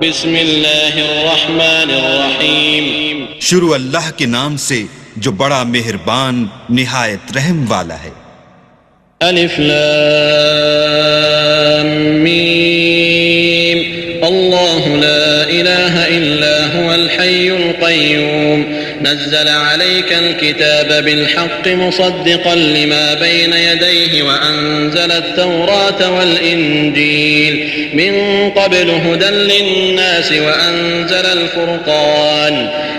بسم اللہ الرحمن الرحیم شروع اللہ کے نام سے جو بڑا مہربان نہایت رحم والا ہے۔ الف لام میم اللہ لا الہ الا هو الحی القیوم نزل عليك الكتاب بالحق مصدقا لما بين يديه وأنزل التوراة والإنجيل من قبل هدى للناس وأنزل الفرقان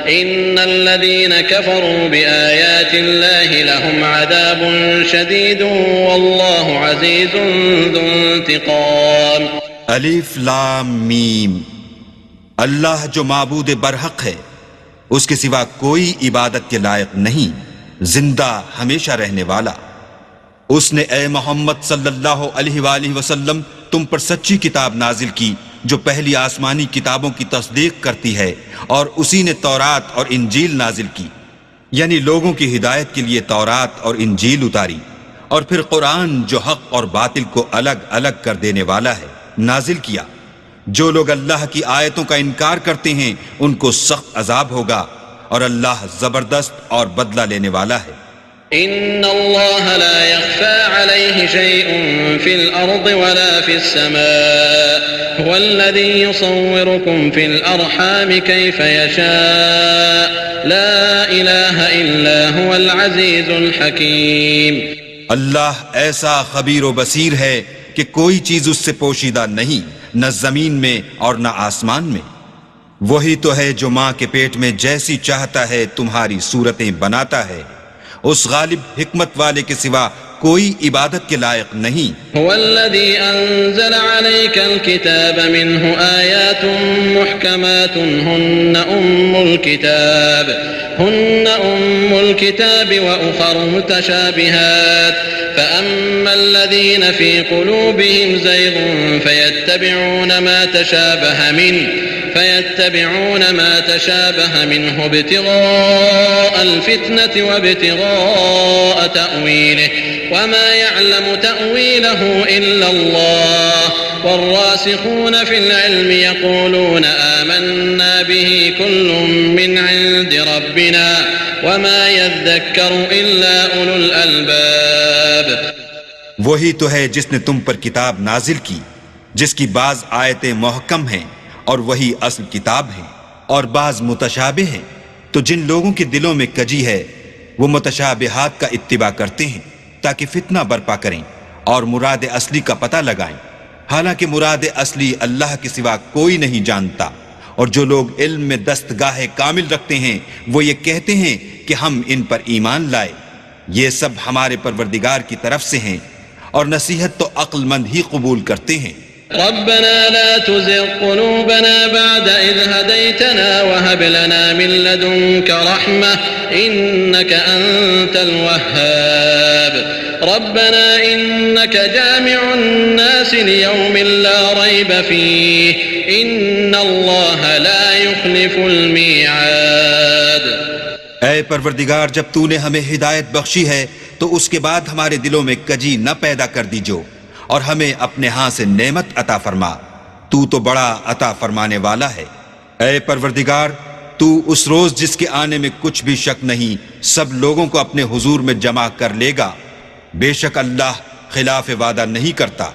إن الذين كفروا بآيات الله لهم عذاب شديد والله عزيز ذو انتقام۔ الف لام میم اللہ جو معبود برحق ہے، اس کے سوا کوئی عبادت کے لائق نہیں، زندہ ہمیشہ رہنے والا۔ اس نے اے محمد صلی اللہ علیہ وآلہ وسلم تم پر سچی کتاب نازل کی جو پہلی آسمانی کتابوں کی تصدیق کرتی ہے، اور اسی نے تورات اور انجیل نازل کی، یعنی لوگوں کی ہدایت کے لیے تورات اور انجیل اتاری، اور پھر قرآن جو حق اور باطل کو الگ الگ کر دینے والا ہے نازل کیا۔ جو لوگ اللہ کی آیتوں کا انکار کرتے ہیں ان کو سخت عذاب ہوگا، اور اللہ زبردست اور بدلہ لینے والا ہے۔ ان اللہ لا يخفى عليه شيء في الارض ولا في السماء هو الذي يصوركم في الارحام كيف يشاء لا اله الا هو العزيز الحكيم۔ اللہ ایسا خبیر و بصیر ہے کہ کوئی چیز اس سے پوشیدہ نہیں، نہ زمین میں اور نہ آسمان میں۔ وہی تو ہے جو ماں کے پیٹ میں جیسی چاہتا ہے تمہاری صورتیں بناتا ہے، اس غالب حکمت والے کے سوا کوئی عبادت کے لائق نہیں۔ هو الذي انزل عليك الكتاب منه آيات محكمات هن أم الكتاب وأخر متشابهات فأما الذين في قلوبهم زيغ فيتبعون ما تشابه منه ابتغاء الفتنة وابتغاء تأويله وما يعلم تأويله إلا الله والراسخون في العلم يقولون آمنا به كل من عند ربنا وما يذكر إلا أولو الألباب۔ وہی تو ہے جس نے تم پر کتاب نازل کی جس کی بعض آیتیں محکم ہیں اور وہی اصل کتاب ہیں، اور بعض متشابہ ہیں، تو جن لوگوں کے دلوں میں کجی ہے وہ متشابہات کا اتباع کرتے ہیں تاکہ فتنہ برپا کریں اور مراد اصلی کا پتہ لگائیں، حالانکہ مراد اصلی اللہ کے سوا کوئی نہیں جانتا۔ اور جو لوگ علم میں دستگاہ کامل رکھتے ہیں وہ یہ کہتے ہیں کہ ہم ان پر ایمان لائے، یہ سب ہمارے پروردگار کی طرف سے ہیں، اور نصیحت تو عقل مند ہی قبول کرتے ہیں۔ ربنا لا تزغ قلوبنا بعد إذ هديتنا وهب لنا من لدنك رحمة إنك أنت الوهاب ربنا إنك جامع الناس ليوم لا ريب فيه إن الله لا يخلف الميعاد۔ اے پروردگار، جب تو نے ہمیں ہدایت بخشی ہے تو اس کے بعد ہمارے دلوں میں کجی نہ پیدا کر دیجو، اور ہمیں اپنے ہاں سے نعمت عطا فرما، تو بڑا عطا فرمانے والا ہے۔ اے پروردگار، تو اس روز جس کے آنے میں کچھ بھی شک نہیں سب لوگوں کو اپنے حضور میں جمع کر لے گا، بے شک اللہ خلاف وعدہ نہیں کرتا۔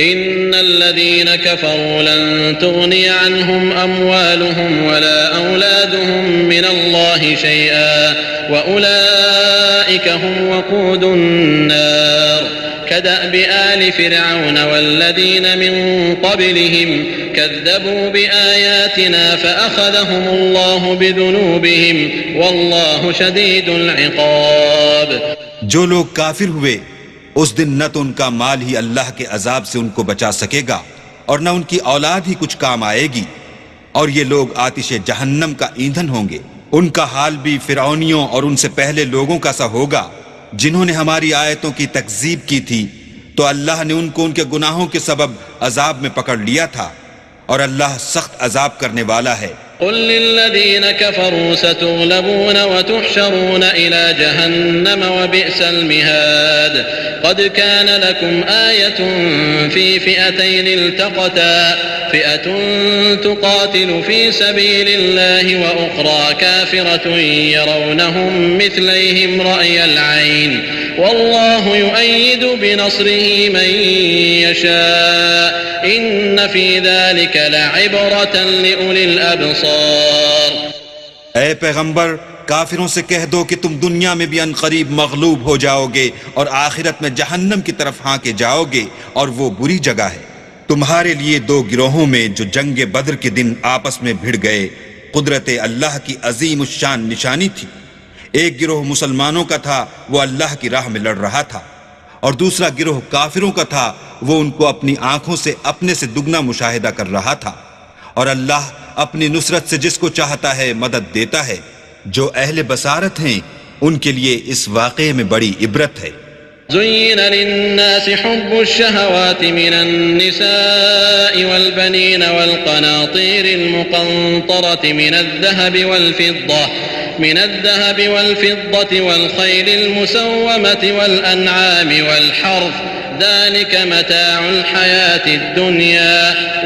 ان الذين كفروا لن تغني عنهم اموالهم ولا اولادهم من الله شيئا واولئك هم وقود النار كدأب آل فرعون والذين من قبلهم كذبوا بآياتنا فأخذهم الله بذنوبهم والله شديد العقاب۔ جو لوگ کافر ہوئے اس دن نہ تو ان کا مال ہی اللہ کے عذاب سے ان کو بچا سکے گا اور نہ ان کی اولاد ہی کچھ کام آئے گی، اور یہ لوگ آتش جہنم کا ایندھن ہوں گے۔ ان کا حال بھی فرعونیوں اور ان سے پہلے لوگوں کا سا ہوگا جنہوں نے ہماری آیتوں کی تکذیب کی تھی، تو اللہ نے ان کو ان کے گناہوں کے سبب عذاب میں پکڑ لیا تھا، اور اللہ سخت عذاب کرنے والا ہے۔ قل للذين كفروا ستغلبون وتحشرون إلى جهنم وبئس المهاد قد كان لكم آية في فئتين التقتا فئة تقاتل في سبيل الله وأخرى كافرة يرونهم مثليهم رأي العين والله يؤيد بنصره من يشاء إن في ذلك لعبرة لأولي الأبصار. اے پیغمبر کافروں سے کہہ دو کہ تم دنیا میں بھی ان قریب مغلوب ہو جاؤ گے اور آخرت میں جہنم کی طرف ہانکے جاؤ گے اور وہ بری جگہ ہے. تمہارے لیے دو گروہوں میں جو جنگ بدر کے دن آپس میں بھڑ گئے قدرت اللہ کی عظیم الشان نشانی تھی. ایک گروہ مسلمانوں کا تھا وہ اللہ کی راہ میں لڑ رہا تھا اور دوسرا گروہ کافروں کا تھا وہ ان کو اپنی آنکھوں سے اپنے سے دگنا مشاہدہ کر رہا تھا. اور اللہ اپنی نصرت سے جس کو چاہتا ہے مدد دیتا ہے. جو اہل بصارت ہیں ان کے لیے اس واقعے میں بڑی عبرت ہے. زين للناس حب الشهوات من النساء والبنين والقناطير المقنطرة من الذهب والفضة والخيل المسومة والأنعام والحرث ذلك متاع الحياة الدنيا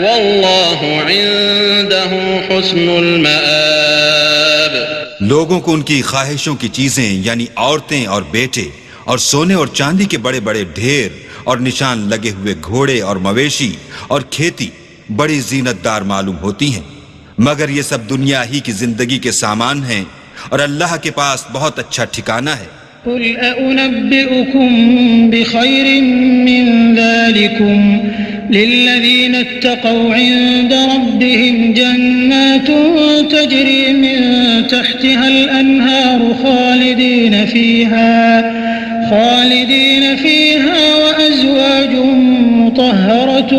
والله عنده حسن المآب. لوگوں کو ان کی خواہشوں کی چیزیں یعنی عورتیں اور بیٹے اور سونے اور چاندی کے بڑے بڑے ڈھیر اور نشان لگے ہوئے گھوڑے اور مویشی اور کھیتی بڑی زینت دار معلوم ہوتی ہیں مگر یہ سب دنیا ہی کی زندگی کے سامان ہیں اور اللہ کے پاس بہت اچھا ٹھکانہ ہے. قل أأنبئكم بخير من ذلكم للذين اتقوا عند ربهم جنات تجري من تحتها الأنهار خالدين فيها وأزواج مطهرة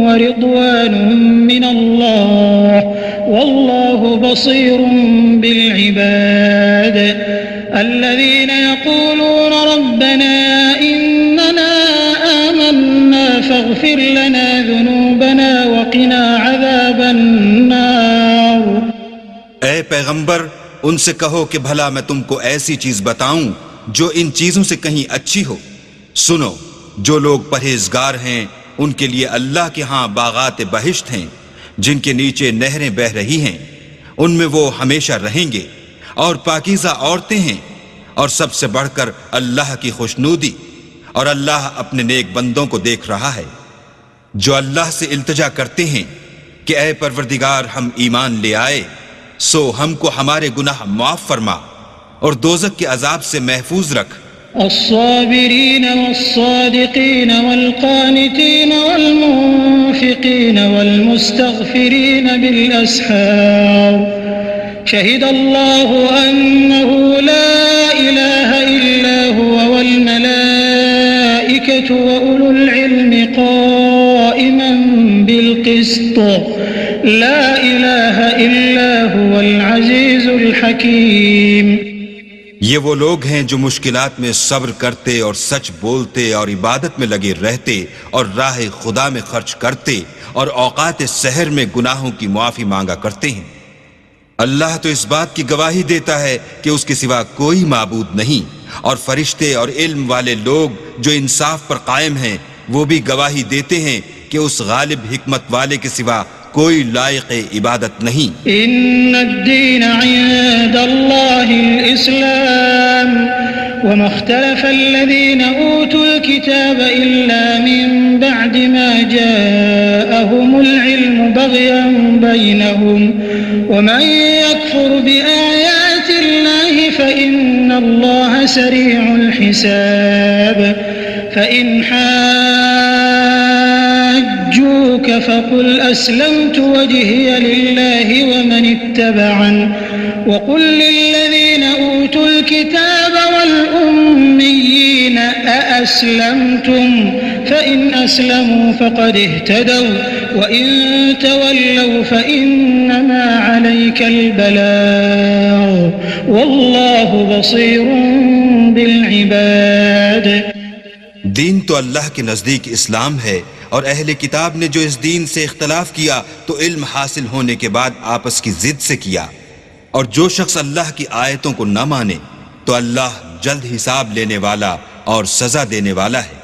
ورضوان من الله والله بصير بالعباد. الذين يقولون ربنا إننا آمنا فاغفر لنا ذنوبنا وقنا عذاب النار. اے پیغمبر ان سے کہو کہ بھلا میں تم کو ایسی چیز بتاؤں جو ان چیزوں سے کہیں اچھی ہو. سنو جو لوگ پرہیزگار ہیں ان کے لیے اللہ کے ہاں باغات بہشت ہیں جن کے نیچے نہریں بہہ رہی ہیں ان میں وہ ہمیشہ رہیں گے اور پاکیزہ عورتیں ہیں اور سب سے بڑھ کر اللہ کی خوشنودی اور اللہ اپنے نیک بندوں کو دیکھ رہا ہے جو اللہ سے التجا کرتے ہیں کہ اے پروردگار ہم ایمان لے آئے سو ہم کو ہمارے گناہ معاف فرما اور دوزخ کے عذاب سے محفوظ رکھ. الصابرين والصادقين والقانتين والمنفقين والمستغفرين بالأسحار شهد الله أنه لا إله إلا هو والملائكة وأولو العلم قائما بالقسط لا إله إلا هو العزيز الحكيم. یہ وہ لوگ ہیں جو مشکلات میں صبر کرتے اور سچ بولتے اور عبادت میں لگے رہتے اور راہ خدا میں خرچ کرتے اور اوقات سحر میں گناہوں کی معافی مانگا کرتے ہیں. اللہ تو اس بات کی گواہی دیتا ہے کہ اس کے سوا کوئی معبود نہیں اور فرشتے اور علم والے لوگ جو انصاف پر قائم ہیں وہ بھی گواہی دیتے ہیں کہ اس غالب حکمت والے کے سوا کوئی لائق عبادت نہیں. ان الدین عند اللہ الاسلام وما اختلف الذين اوتوا الكتاب الا من بعد ما جاءهم العلم بغيا بينهم ومن يكفر بآيات الله فإن الله سريع الحساب. فإن حاجوك فقل أسلمت وجهي لله ومن اتبعن وقل للذين أوتوا الكتاب والأميين أأسلمتم فإن أسلموا فقد اهتدوا وإن تولوا فإنما عليك البلاغ والله بصير بالعباد. دین تو اللہ کے نزدیک اسلام ہے، اور اہل کتاب نے جو اس دین سے اختلاف کیا تو علم حاصل ہونے کے بعد آپس کی ضد سے کیا، اور جو شخص اللہ کی آیتوں کو نہ مانے تو اللہ جلد حساب لینے والا اور سزا دینے والا ہے۔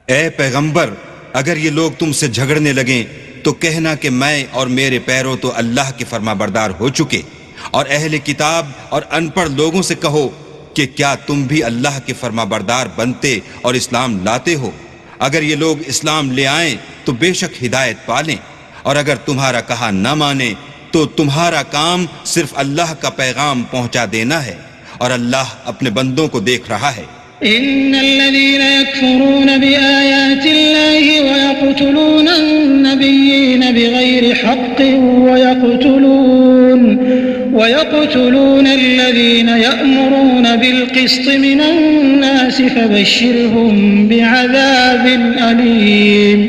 اے پیغمبر، اگر یہ لوگ تم سے جھگڑنے لگیں تو کہنا کہ میں اور میرے پیرو تو اللہ کے فرما بردار ہو چکے، اور اہل کتاب اور ان پڑھ لوگوں سے کہو کہ کیا تم بھی اللہ کے فرما بردار بنتے اور اسلام لاتے ہو؟ اگر یہ لوگ اسلام لے آئیں تو بے شک ہدایت پالیں، اور اگر تمہارا کہا نہ مانے تو تمہارا کام صرف اللہ کا پیغام پہنچا دینا ہے، اور اللہ اپنے بندوں کو دیکھ رہا ہے۔ إن الذين يكفرون بآيات الله ويقتلون النبيين بغير حق ويقتلون الذين يأمرون بالقسط من الناس فبشرهم بعذاب أليم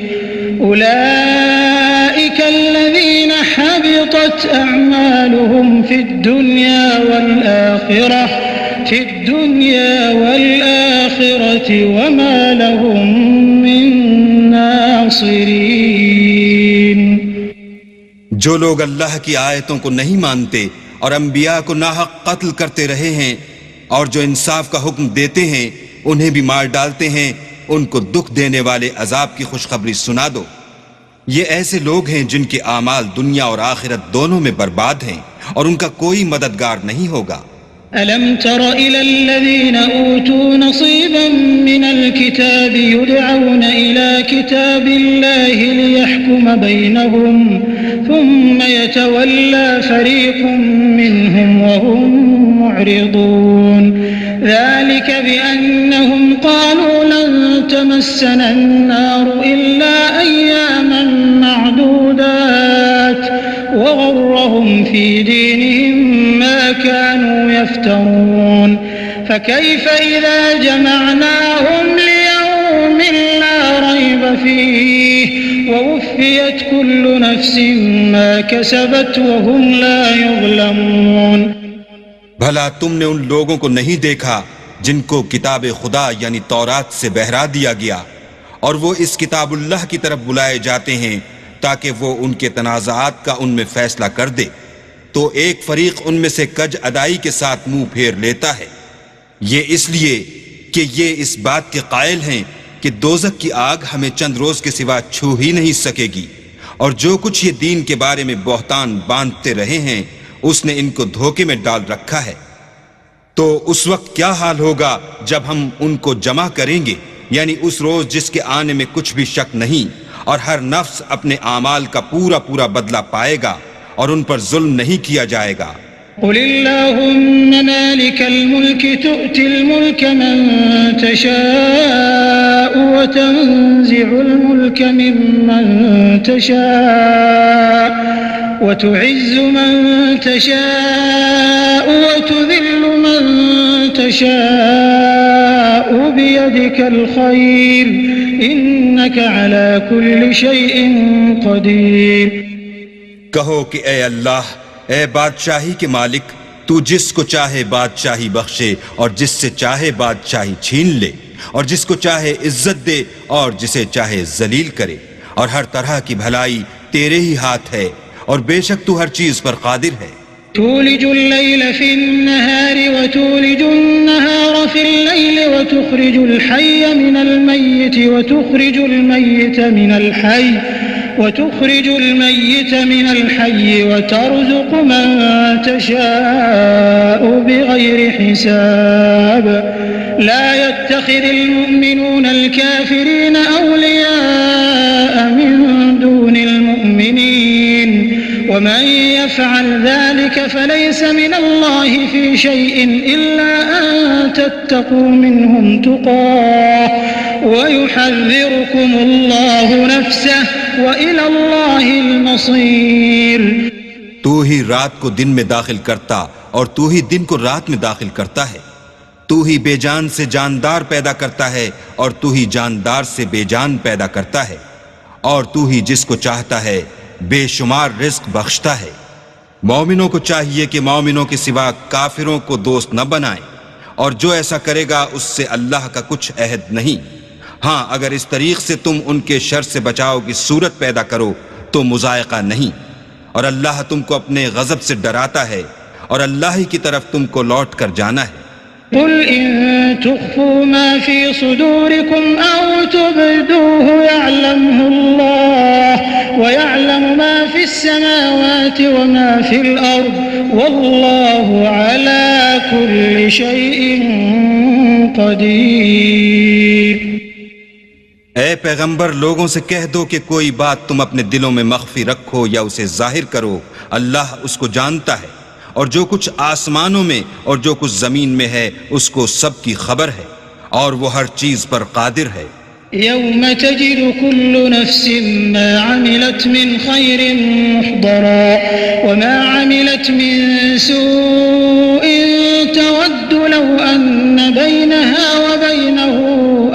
أولئك الذين حبطت أعمالهم في الدنيا والآخرة وما لهم من ناصرين۔ جو لوگ اللہ کی آیتوں کو نہیں مانتے اور انبیاء کو ناحق قتل کرتے رہے ہیں، اور جو انصاف کا حکم دیتے ہیں انہیں بھی مار ڈالتے ہیں، ان کو دکھ دینے والے عذاب کی خوشخبری سنا دو۔ یہ ایسے لوگ ہیں جن کے اعمال دنیا اور آخرت دونوں میں برباد ہیں، اور ان کا کوئی مددگار نہیں ہوگا۔ ألم تر إلى الذين أوتوا نصيبا من الكتاب يدعون إلى كتاب الله ليحكم بينهم ثم يتولى فريق منهم وهم معرضون ذلك بأنهم قالوا لن تمسنا النار إلا أياما معدودات وغرهم في دينهم ما كانوا يفترون فكيف إذا جمعناهم ليوم لا ريب فيه ووفيت كل نفس ما كسبت وهم لا يظلمون۔ بھلا تم نے ان لوگوں کو نہیں دیکھا جن کو کتاب خدا یعنی تورات سے بہرا دیا گیا، اور وہ اس کتاب اللہ کی طرف بلائے جاتے ہیں تاکہ وہ ان کے تنازعات کا ان میں فیصلہ کر دے، تو ایک فریق ان میں سے کج ادائی کے ساتھ منہ پھیر لیتا ہے، یہ اس لیے کہ یہ اس بات کے قائل ہیں کہ دوزخ کی آگ ہمیں چند روز کے سوا چھو ہی نہیں سکے گی، اور جو کچھ یہ دین کے بارے میں بہتان باندھتے رہے ہیں اس نے ان کو دھوکے میں ڈال رکھا ہے۔ تو اس وقت کیا حال ہوگا جب ہم ان کو جمع کریں گے، یعنی اس روز جس کے آنے میں کچھ بھی شک نہیں، اور ہر نفس اپنے اعمال کا پورا پورا بدلہ پائے گا، اور ان پر ظلم نہیں کیا جائے گا۔ قل اللهم مالك الملك تؤتي الملك من تشاء وتنزع الملك ممن تشاء وتعز من تشاء وتذل من تشاء بيدك الخير إنك على كل شيء قدير۔ کہو کہ اے اللہ، اے بادشاہی کے مالک، تو جس کو چاہے بادشاہی بخشے اور جس سے چاہے بادشاہی چھین لے، اور جس کو چاہے عزت دے اور جسے چاہے ذلیل کرے، اور ہر طرح کی بھلائی تیرے ہی ہاتھ ہے، اور بے شک تو ہر چیز پر قادر ہے۔ تولج الليل في النهار وتولج النهار في الليل وتخرج الحي من الميت وتخرج الميت من الحي وترزق من تشاء بغير حساب لا يتخذ المؤمنون الكافرين أولياء من دون المؤمنين ومن يفعل ذلك فليس من الله في شيء إلا أن تتقوا منهم تقاه ويحذركم الله نفسه وإلى الله المصير۔ تو ہی رات کو دن میں داخل کرتا اور تو ہی دن کو رات میں داخل کرتا ہے، تو ہی بے جان سے جاندار پیدا کرتا ہے اور تو ہی جاندار سے بے جان پیدا کرتا ہے، اور تو ہی جس کو چاہتا ہے بے شمار رزق بخشتا ہے۔ مومنوں کو چاہیے کہ مومنوں کے سوا کافروں کو دوست نہ بنائیں، اور جو ایسا کرے گا اس سے اللہ کا کچھ عہد نہیں۔ ہاں اگر اس طریق سے تم ان کے شر سے بچاؤ کی صورت پیدا کرو تو مذائقہ نہیں، اور اللہ تم کو اپنے غضب سے ڈراتا ہے اور اللہ ہی کی طرف تم کو لوٹ کر جانا ہے۔ قل إن تخفوا ما في صدوركم أو تبدوه يعلمه الله ويعلم ما في السماوات وما في الأرض والله على كل شيء قدير۔ اے پیغمبر لوگوں سے کہہ دو کہ کوئی بات تم اپنے دلوں میں مخفی رکھو یا اسے ظاہر کرو، اللہ اس کو جانتا ہے، اور جو کچھ آسمانوں میں اور جو کچھ زمین میں ہے اس کو سب کی خبر ہے، اور وہ ہر چیز پر قادر ہے۔ يوم تجد كل نفس ما عملت من خير محضرا وما عملت من سوء تود لو أن بينها وبينه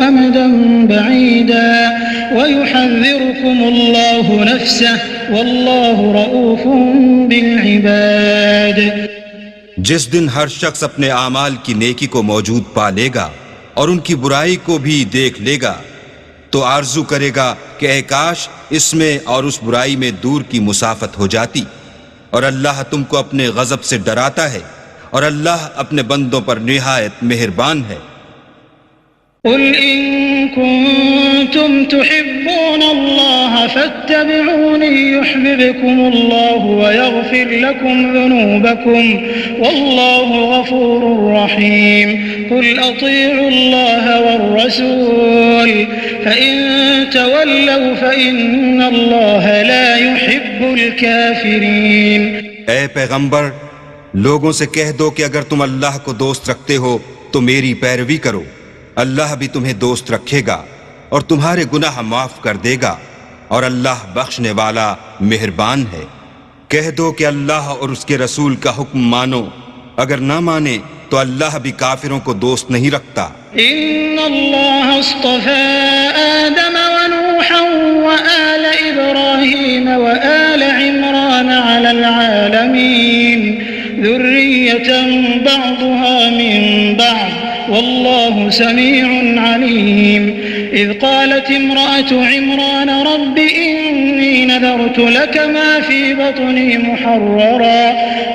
أمدا بعيدا ويحذركم الله نفسه والله رؤوف بالعباد۔ جس دن ہر شخص اپنے اعمال کی نیکی کو موجود پا لے گا اور ان کی برائی کو بھی دیکھ لے گا تو آرزو کرے گا کہ اے کاش اس میں اور اس برائی میں دور کی مسافت ہو جاتی، اور اللہ تم کو اپنے غضب سے ڈراتا ہے اور اللہ اپنے بندوں پر نہایت مہربان ہے۔ قل إن كنتم تحبون الله فاتبعوني يحببكم الله ويغفر لكم ذنوبكم والله غفور رحيم قل أطيعوا الله والرسول فإن تولوا فإن الله لا يحب الكافرين۔ اے پیغمبر لوگوں سے کہہ دو کہ اگر تم اللہ کو دوست رکھتے ہو تو میری پیروی کرو، اللہ بھی تمہیں دوست رکھے گا اور تمہارے گناہ معاف کر دے گا، اور اللہ بخشنے والا مہربان ہے۔ کہہ دو کہ اللہ اور اس کے رسول کا حکم مانو، اگر نہ مانے تو اللہ بھی کافروں کو دوست نہیں رکھتا۔ ان اللہ اصطفى آدم ونوحا وآل ابراہیم وآل عمران على العالمین ذریة بعضها من بعض والله سميع عليم۔ إذ قالت امرأة عمران رب إني نذرت لك ما في بطني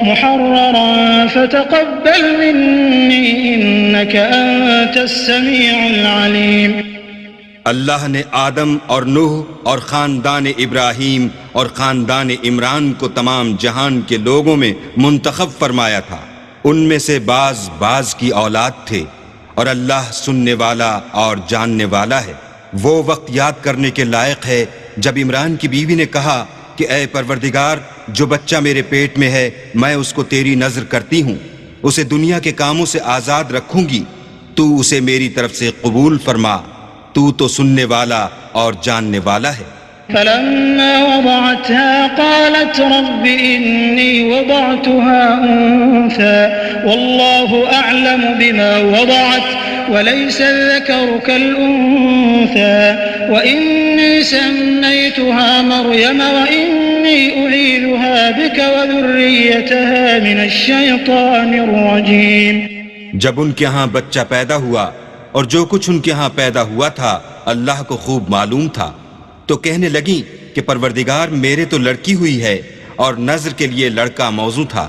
محررا فتقبل مني إنك أنت السميع العليم۔ اللہ نے آدم اور نوح اور خاندان ابراہیم اور خاندان عمران کو تمام جہان کے لوگوں میں منتخب فرمایا تھا، ان میں سے بعض کی اولاد تھے، اور اللہ سننے والا اور جاننے والا ہے۔ وہ وقت یاد کرنے کے لائق ہے جب عمران کی بیوی نے کہا کہ اے پروردگار جو بچہ میرے پیٹ میں ہے میں اس کو تیری نذر کرتی ہوں، اسے دنیا کے کاموں سے آزاد رکھوں گی، تو اسے میری طرف سے قبول فرما، تو سننے والا اور جاننے والا ہے۔ فلما وضعتها قالت رب إني وضعتها أنثى والله أعلم بما وضعت وليس الذكر كالأنثى وإني سميتها مريم وإني أعيذها بك وذريتها من الشيطان الرجيم۔ جب ان کے ہاں بچہ پیدا ہوا اور جو کچھ ان کے ہاں پیدا ہوا تھا اللہ کو خوب معلوم تھا، تو کہنے لگی کہ پروردگار میرے تو لڑکی ہوئی ہے، اور نذر کے لیے لڑکا موضوع تھا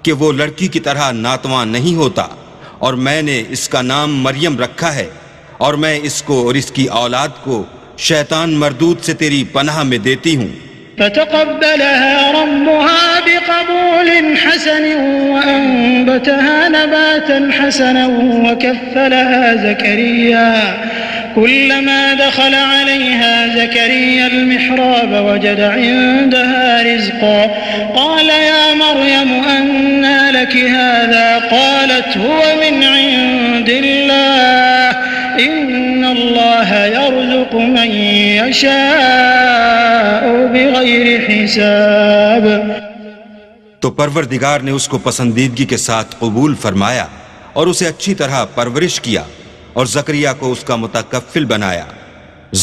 کہ وہ لڑکی کی طرح ناتواں نہیں ہوتا، اور میں نے اس کا نام مریم رکھا ہے، اور میں اس کو اور اس کی اولاد کو شیطان مردود سے تیری پناہ میں دیتی ہوں۔ فتقبلها ربها بقبول حسن وأنبتها نباتا حسنا وكفلها زكريا كلما دخل عليها زكريا المحراب وجد عندها رزقا قال يا مريم أنى لك هذا قالت هو من عند الله إن الله يرزق من يشاء بغير حساب۔ تو پروردگار نے اس کو پسندیدگی کے ساتھ قبول فرمایا اور اسے اچھی طرح پرورش کیا، اور زکریا کو اس کا متکفل بنایا۔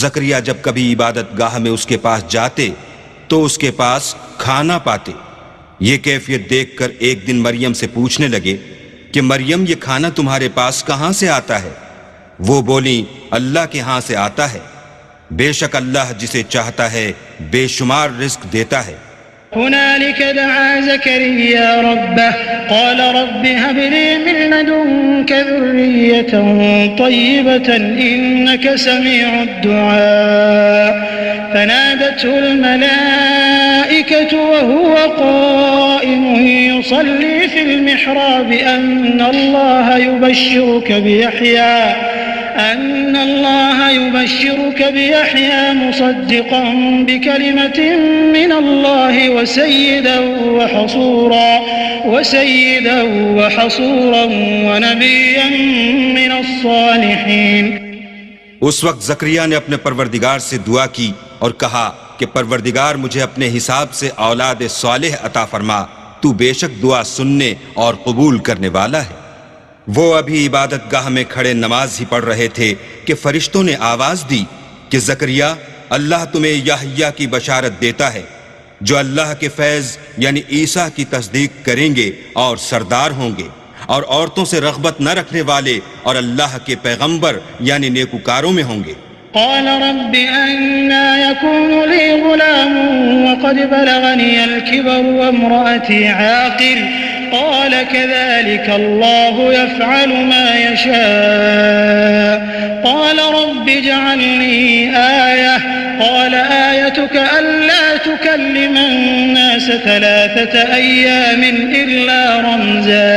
زکریا جب کبھی عبادت گاہ میں اس کے پاس جاتے تو اس کے پاس کھانا پاتے۔ یہ کیفیت دیکھ کر ایک دن مریم سے پوچھنے لگے کہ مریم یہ کھانا تمہارے پاس کہاں سے آتا ہے؟ وہ بولی اللہ کے ہاں سے آتا ہے، بے شک اللہ جسے چاہتا ہے بے شمار رزق دیتا ہے۔ هنالك دعا زكريا ربه قال رب هب لي من لدنك ذرية طيبة إنك سميع الدعاء فنادته الملائكة وهو قائم يصلي في المحراب أن الله يبشرك بيحيى مصدقا بكلمة من الله وسيدا وحصورا ونبيا من الصالحين۔ اس وقت زکریا نے اپنے پروردگار سے دعا کی اور کہا کہ پروردگار مجھے اپنے حساب سے اولاد صالح عطا فرما، تو بے شک دعا سننے اور قبول کرنے والا ہے۔ وہ ابھی عبادت گاہ میں کھڑے نماز ہی پڑھ رہے تھے کہ فرشتوں نے آواز دی کہ زکریا اللہ تمہیں یحییٰ کی بشارت دیتا ہے جو اللہ کے فیض یعنی عیسیٰ کی تصدیق کریں گے اور سردار ہوں گے اور عورتوں سے رغبت نہ رکھنے والے اور اللہ کے پیغمبر یعنی نیکوکاروں میں ہوں گے۔ قال رب أنا يكون لي غلام وقد بلغني الكبر وامرأتي عاقر قال كذلك الله يفعل ما يشاء قال رب اجعل لي آية قال آيتك ألا تكلم الناس 3 أيام إلا رمزا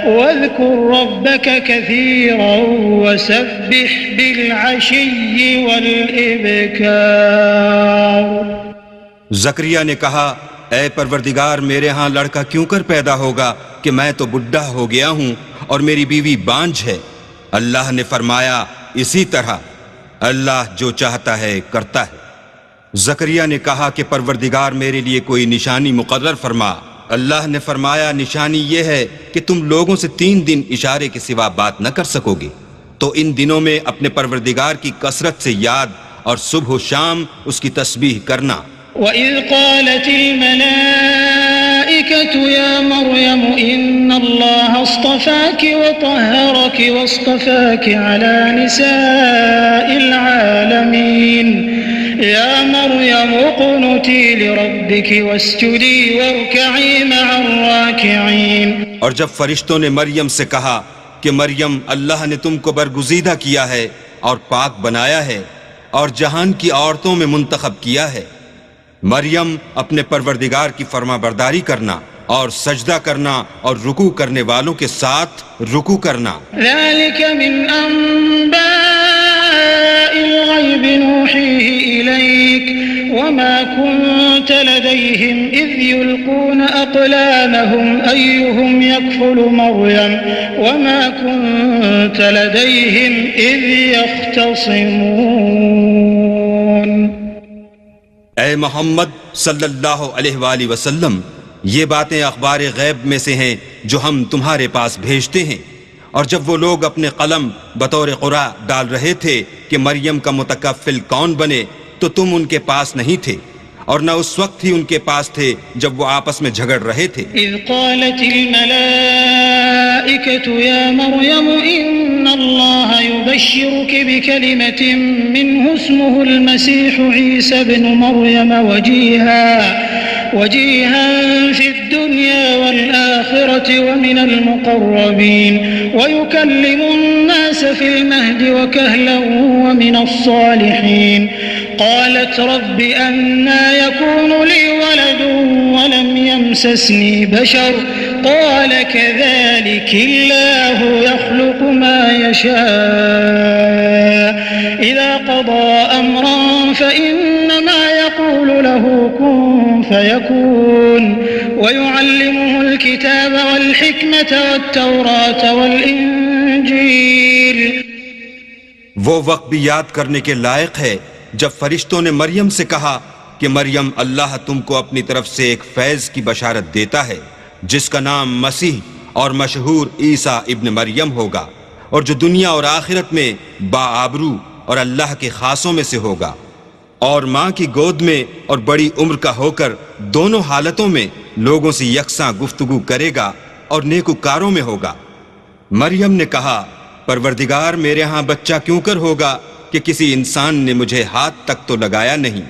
واذكر ربك كثيرا وسبح بالعشي والإبكار۔ زکریا نے کہا اے پروردگار میرے ہاں لڑکا کیوں کر پیدا ہوگا کہ میں تو بڈھا ہو گیا ہوں اور میری بیوی بانجھ ہے۔ اللہ نے فرمایا اسی طرح اللہ جو چاہتا ہے کرتا ہے۔ زکریا نے کہا کہ پروردگار میرے لیے کوئی نشانی مقرر فرما۔ اللہ نے فرمایا نشانی یہ ہے کہ تم لوگوں سے 3 دن اشارے کے سوا بات نہ کر سکو گے، تو ان دنوں میں اپنے پروردگار کی کثرت سے یاد اور صبح و شام اس کی تسبیح کرنا۔ وَإِذْ قَالَتِ الْمَلَائِكَةُ يَا مَرْيَمُ إِنَّ اللَّهَ اصْطَفَاكِ وَطَهَّرَكِ وَاصْطَفَاكِ عَلَى نِسَاءِ الْعَالَمِينَ يَا مَرْيَمُ اقْنُتِي لِرَبِّكِ وَاسْجُدِي وَارْكَعِي مَعَ الرَّاكِعِينَ۔ اور جب فرشتوں نے مریم سے کہا کہ مریم اللہ نے تم کو برگزیدہ کیا ہے اور پاک بنایا ہے اور جہان کی عورتوں میں منتخب کیا ہے، مریم اپنے پروردگار کی فرما برداری کرنا اور سجدہ کرنا اور رکوع کرنے والوں کے ساتھ رکوع کرنا۔ ذلك من أنباء الغيب نوحيه إليك وما كنت لديهم إذ يلقون أقلامهم أيهم يكفل مريم وما كنت لديهم إذ يختصمون۔ اے محمد صلی اللہ علیہ وآلہ وسلم، یہ باتیں اخبار غیب میں سے ہیں جو ہم تمہارے پاس بھیجتے ہیں، اور جب وہ لوگ اپنے قلم بطور قرعہ ڈال رہے تھے کہ مریم کا متکفل کون بنے تو تم ان کے پاس نہیں تھے، اور نہ اس وقت ہی ان کے پاس تھے جب وہ آپس میں جھگڑ رہے تھے۔ اذ قالت الملائکة یا مریم ان اللہ یبشرک بکلمة منہ اسمہ المسیح عیسی بن مریم وجیہا فی الدنیا والآخرة ومن المقربین ویکلم الناس فی المہد وکہلا ومن الصالحین۔ قالت رب أنا يكون لي ولد ولم يمسسني بشر قال كذلك الله يخلق ما يشاء إذا قضى أمرا فإنما يقول له كن فيكون ويعلمه الكتاب والحكمة والتوراة والإنجيل۔ وہ وقت بھی یاد کرنے کے لائق ہے جب فرشتوں نے مریم سے کہا کہ مریم اللہ تم کو اپنی طرف سے ایک فیض کی بشارت دیتا ہے جس کا نام مسیح اور مشہور عیسیٰ ابن مریم ہوگا، اور جو دنیا اور آخرت میں باآبرو اور اللہ کے خاصوں میں سے ہوگا، اور ماں کی گود میں اور بڑی عمر کا ہو کر دونوں حالتوں میں لوگوں سے یکساں گفتگو کرے گا اور نیکوکاروں میں ہوگا۔ مریم نے کہا پروردگار میرے ہاں بچہ کیوں کر ہوگا کہ کسی انسان نے مجھے ہاتھ تک تو لگایا نہیں۔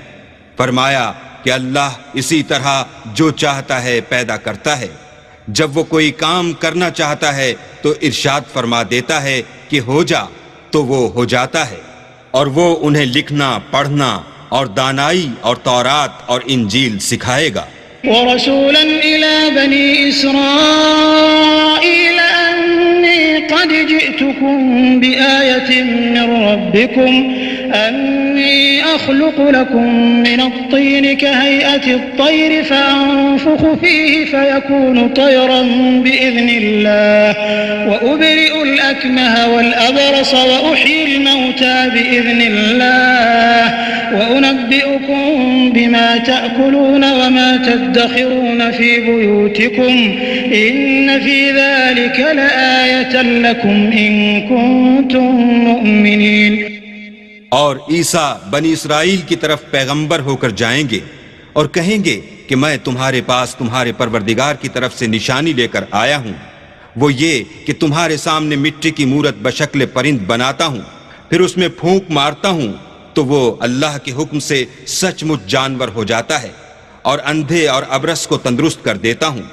فرمایا کہ اللہ اسی طرح جو چاہتا ہے پیدا کرتا ہے، جب وہ کوئی کام کرنا چاہتا ہے تو ارشاد فرما دیتا ہے کہ ہو جا تو وہ ہو جاتا ہے، اور وہ انہیں لکھنا، پڑھنا اور دانائی اور تورات اور انجیل سکھائے گا۔ ورسولا إلى بني إسرائيل أني قد جئتكم بآية من ربكم أني أخلق لكم من الطين كهيئة الطير فأنفخ فيه فيكون طيرا بإذن الله وأبرئ الأكمه والأبرص وأحيي الموتى بإذن الله وأنبئكم بما تأكلون وما تدخرون في بيوتكم إن في ذلك لآية لكم إن كنتم مؤمنين۔ اور عیسیٰ بنی اسرائیل کی طرف پیغمبر ہو کر جائیں گے اور کہیں گے کہ میں تمہارے پاس تمہارے پروردگار کی طرف سے نشانی لے کر آیا ہوں، وہ یہ کہ تمہارے سامنے مٹی کی مورت بشکل پرند بناتا ہوں، پھر اس میں پھونک مارتا ہوں تو وہ اللہ کے حکم سے سچ مچ جانور ہو جاتا ہے، اور اندھے اور ابرص کو تندرست کر دیتا ہوں،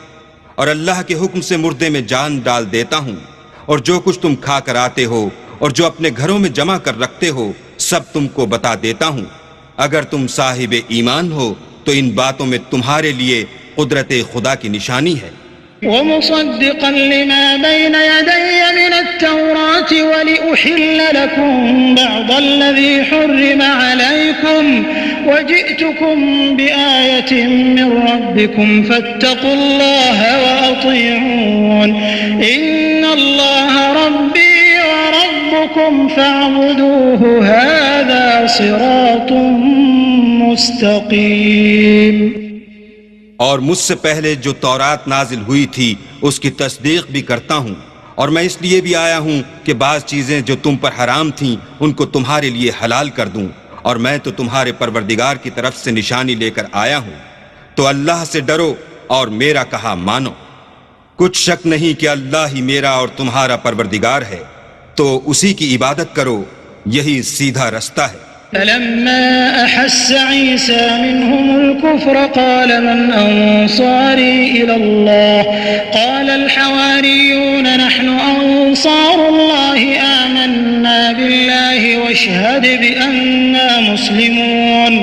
اور اللہ کے حکم سے مردے میں جان ڈال دیتا ہوں، اور جو کچھ تم کھا کر آتے ہو اور جو اپنے گھروں میں جمع کر رکھتے ہو سب تم کو بتا دیتا ہوں۔ اگر تم صاحب ایمان ہو تو ان باتوں میں تمہارے لیے قدرت خدا کی نشانی ہے۔ ومصدقا لما بين يدي من التوراة ولأحل لكم بعض الذي حرم عليكم وجئتكم بآية من ربكم فاتقوا الله وأطيعون إن الله ربي وربكم فاعبدوه هذا صراط مستقيم۔ اور مجھ سے پہلے جو تورات نازل ہوئی تھی اس کی تصدیق بھی کرتا ہوں، اور میں اس لیے بھی آیا ہوں کہ بعض چیزیں جو تم پر حرام تھیں ان کو تمہارے لیے حلال کر دوں، اور میں تو تمہارے پروردگار کی طرف سے نشانی لے کر آیا ہوں، تو اللہ سے ڈرو اور میرا کہا مانو۔ کچھ شک نہیں کہ اللہ ہی میرا اور تمہارا پروردگار ہے، تو اسی کی عبادت کرو، یہی سیدھا رستہ ہے۔ فلما أحس عيسى منهم الكفر قال من أنصاري إلى الله قال الحواريون نحن أنصار الله آمنا بالله واشهد بأننا مسلمون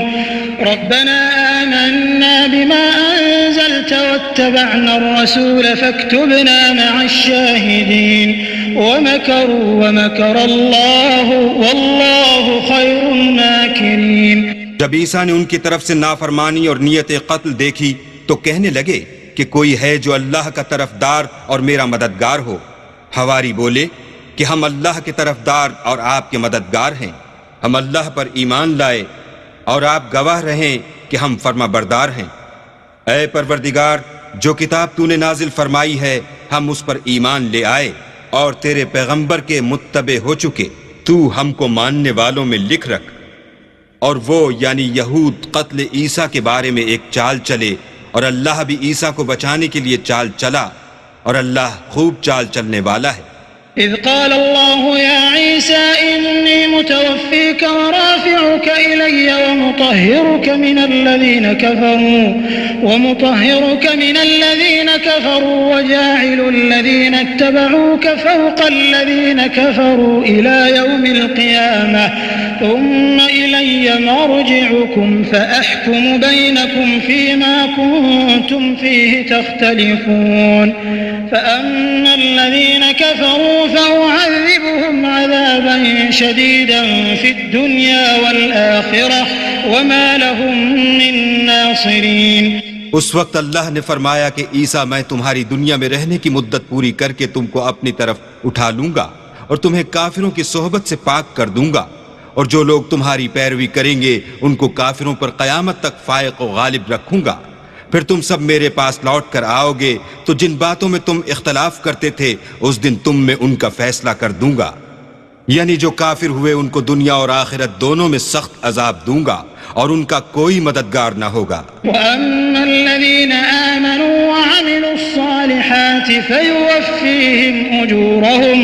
ربنا آمنا بما أنزلت واتبعنا الرسول فاكتبنا مع الشاهدين ومكروا ومكر الله والله خير الماكرين۔ جب عیسیٰ نے ان کی طرف سے نافرمانی اور نیت قتل دیکھی تو کہنے لگے کہ کوئی ہے جو اللہ کا طرفدار اور میرا مددگار ہو۔ حواری بولے کہ ہم اللہ کے طرفدار اور آپ کے مددگار ہیں، ہم اللہ پر ایمان لائے اور آپ گواہ رہیں کہ ہم فرما بردار ہیں۔ اے پروردگار، جو کتاب تو نے نازل فرمائی ہے ہم اس پر ایمان لے آئے اور تیرے پیغمبر کے متبع ہو چکے، تو ہم کو ماننے والوں میں لکھ رکھ۔ اور وہ یعنی یہود قتل عیسیٰ کے بارے میں ایک چال چلے، اور اللہ بھی عیسیٰ کو بچانے کے لیے چال چلا، اور اللہ خوب چال چلنے والا ہے۔ إذ قال الله يا عيسى إني متوفيك ورافعك إلي ومطهرك من الذين كفروا وجاعل الذين اتبعوك فوق الذين كفروا إلى يوم القيامة ثم إلي مرجعكم فأحكم بينكم فيما كنتم فيه تختلفون فأما الذين كفروا فأعذبهم عذابا شديدا في الدنيا والآخرة وما لهم من ناصرين۔ اس وقت اللہ نے فرمایا کہ عیسیٰ میں تمہاری دنیا میں رہنے کی مدت پوری کر کے تم کو اپنی طرف اٹھا لوں گا اور تمہیں کافروں کی صحبت سے پاک کر دوں گا، اور جو لوگ تمہاری پیروی کریں گے ان کو کافروں پر قیامت تک فائق و غالب رکھوں گا۔ پھر تم سب میرے پاس لوٹ کر آؤ گے تو جن باتوں میں تم اختلاف کرتے تھے اس دن تم میں ان کا فیصلہ کر دوں گا، یعنی جو کافر ہوئے ان کو دنیا اور آخرت دونوں میں سخت عذاب دوں گا اور ان کا کوئی مددگار نہ ہوگا۔ وَأَمَّا الَّذِينَ آمَنُوا وَعَمِلُوا الصَّالِحَاتِ فَيُوَفِّيهِمْ أُجُورَهُمْ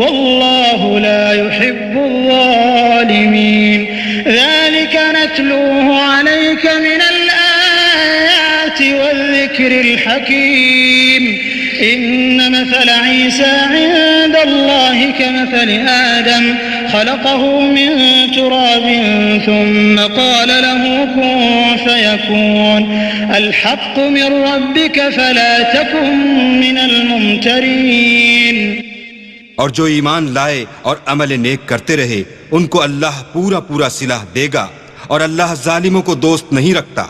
والله لا يحب الظالمين ذلك نتلوه عليك من الآيات والذكر الحكيم إن مثل عيسى عند الله كمثل آدم خلقه من تراب ثم قال له كن فيكون الحق من ربك فلا تكن من الممترين. اور جو ایمان لائے اور عمل نیک کرتے رہے ان کو اللہ پورا پورا صلاح دے گا، اور اللہ ظالموں کو دوست نہیں رکھتا.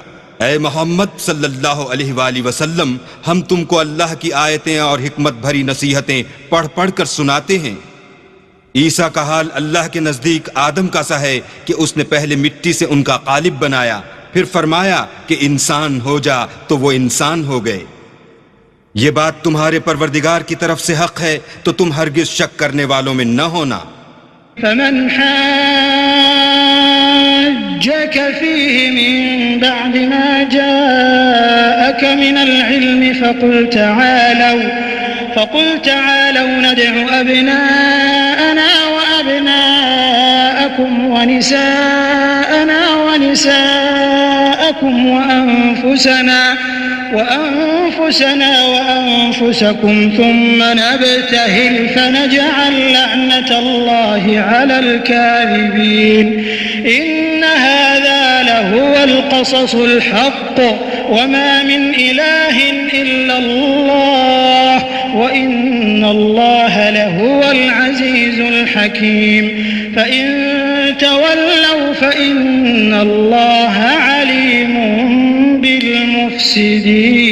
اے محمد صلی اللہ علیہ وآلہ وسلم، ہم تم کو اللہ کی آیتیں اور حکمت بھری نصیحتیں پڑھ پڑھ کر سناتے ہیں. عیسیٰ کا حال اللہ کے نزدیک آدم کا سا ہے کہ اس نے پہلے مٹی سے ان کا قالب بنایا، پھر فرمایا کہ انسان ہو جا تو وہ انسان ہو گئے. یہ بات تمہارے پروردگار کی طرف سے حق ہے تو تم ہرگز شک کرنے والوں میں نہ ہونا. فمن حاجك فيه من بعد ما جاءك من العلم فقل تعالوا ندع أبناءنا وأبناءكم ونساءنا ونساءكم وأنفسكم ثم نبتهل فنجعل لعنة الله على الكاذبين إن هذا لهو القصص الحق وما من إله إلا الله وإن الله لهو العزيز الحكيم فإن تولوا فإن الله عليم بالمفسدين.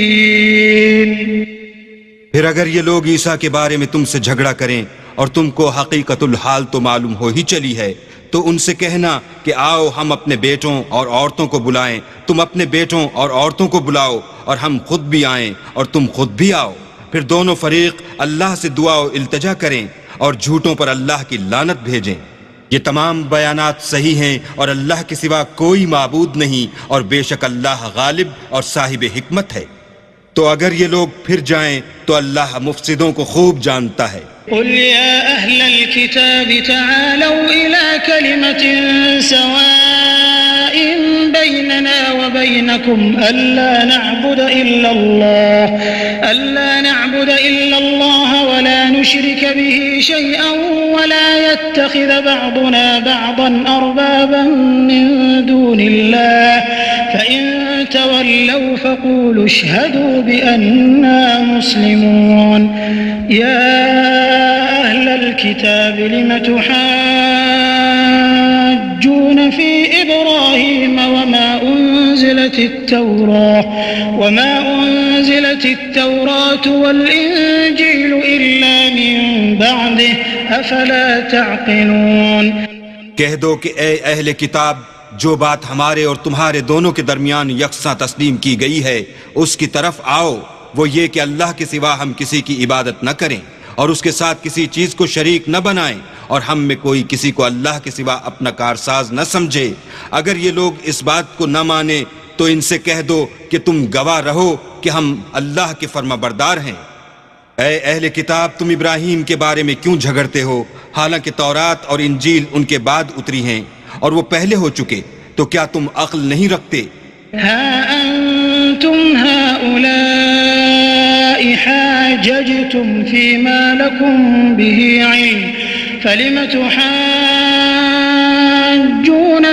پھر اگر یہ لوگ عیسیٰ کے بارے میں تم سے جھگڑا کریں اور تم کو حقیقت الحال تو معلوم ہو ہی چلی ہے، تو ان سے کہنا کہ آؤ ہم اپنے بیٹوں اور عورتوں کو بلائیں، تم اپنے بیٹوں اور عورتوں کو بلاؤ، اور ہم خود بھی آئیں اور تم خود بھی آؤ. پھر دونوں فریق اللہ سے دعا و التجا کریں اور جھوٹوں پر اللہ کی لعنت بھیجیں. یہ تمام بیانات صحیح ہیں اور اللہ کے سوا کوئی معبود نہیں، اور بے شک اللہ غالب اور صاحب حکمت ہے. تو اگر یہ لوگ پھر جائیں تو اللہ مفسدوں کو خوب جانتا ہے. قل يا أهل الكتاب تعالوا إلى كلمة سواء بيننا وبينكم ألا نعبد إلا الله ولا نشرك به شيئا ولا يتخذ بعضنا بعضا أربابا من دون الله فإن تولوا فقولوا اشهدوا بأننا مسلمون. يا أهل الكتاب لم تحاجون في إبراهيم وما أنزلت التوراة والإنجيل إلا من بعده أفلا تعقلون. کہہ دو کہ اے اہل کتاب، جو بات ہمارے اور تمہارے دونوں کے درمیان یکساں تسلیم کی گئی ہے اس کی طرف آؤ، وہ یہ کہ اللہ کے سوا ہم کسی کی عبادت نہ کریں اور اس کے ساتھ کسی چیز کو شریک نہ بنائیں، اور ہم میں کوئی کسی کو اللہ کے سوا اپنا کارساز نہ سمجھے. اگر یہ لوگ اس بات کو نہ مانے تو ان سے کہہ دو کہ تم گواہ رہو کہ ہم اللہ کے فرما بردار ہیں. اے اہل کتاب، تم ابراہیم کے بارے میں کیوں جھگڑتے ہو، حالانکہ تورات اور انجیل ان کے بعد اتری ہیں اور وہ پہلے ہو چکے؟ تو کیا تم عقل نہیں رکھتے؟ ها أنتم هؤلاء حاججتم فيما لكم به علم فلم تحاجون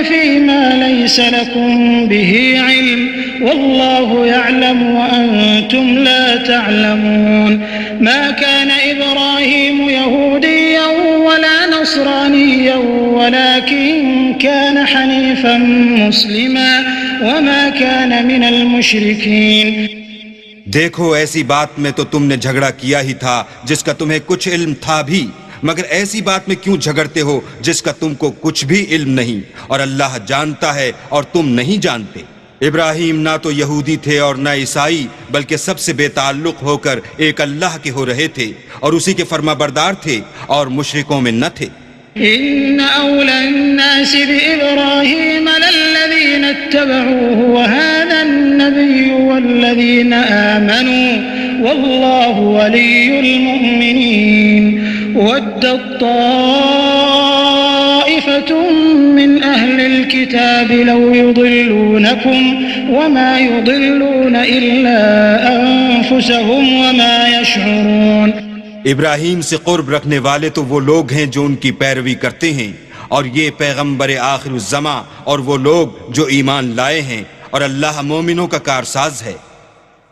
فيما ليس لكم به علم والله يعلم وأنتم لا تعلمون. ما كان إبراهيم يهوديا ولا نصرانيا ولكن كان حنيفا مسلما وما كان من المشركين. دیکھو، ایسی بات میں تو تم نے جھگڑا کیا ہی تھا جس کا تمہیں کچھ علم تھا بھی، مگر ایسی بات میں کیوں جھگڑتے ہو جس کا تم کو کچھ بھی علم نہیں، اور اللہ جانتا ہے اور تم نہیں جانتے. ابراہیم نہ تو یہودی تھے اور نہ عیسائی، بلکہ سب سے بے تعلق ہو کر ایک اللہ کے ہو رہے تھے اور اسی کے فرما بردار تھے اور مشرکوں میں نہ تھے. إن أولى الناس بإبراهيم للذين اتبعوه وهذا النبي والذين آمنوا والله ولي المؤمنين. ودت طائفة من أهل الكتاب لو يضلونكم وما يضلون إلا أنفسهم وما يشعرون. ابراہیم سے قرب رکھنے والے تو وہ لوگ ہیں جو ان کی پیروی کرتے ہیں، اور یہ پیغمبر آخر الزماں اور وہ لوگ جو ایمان لائے ہیں، اور اللہ مومنوں کا کارساز ہے.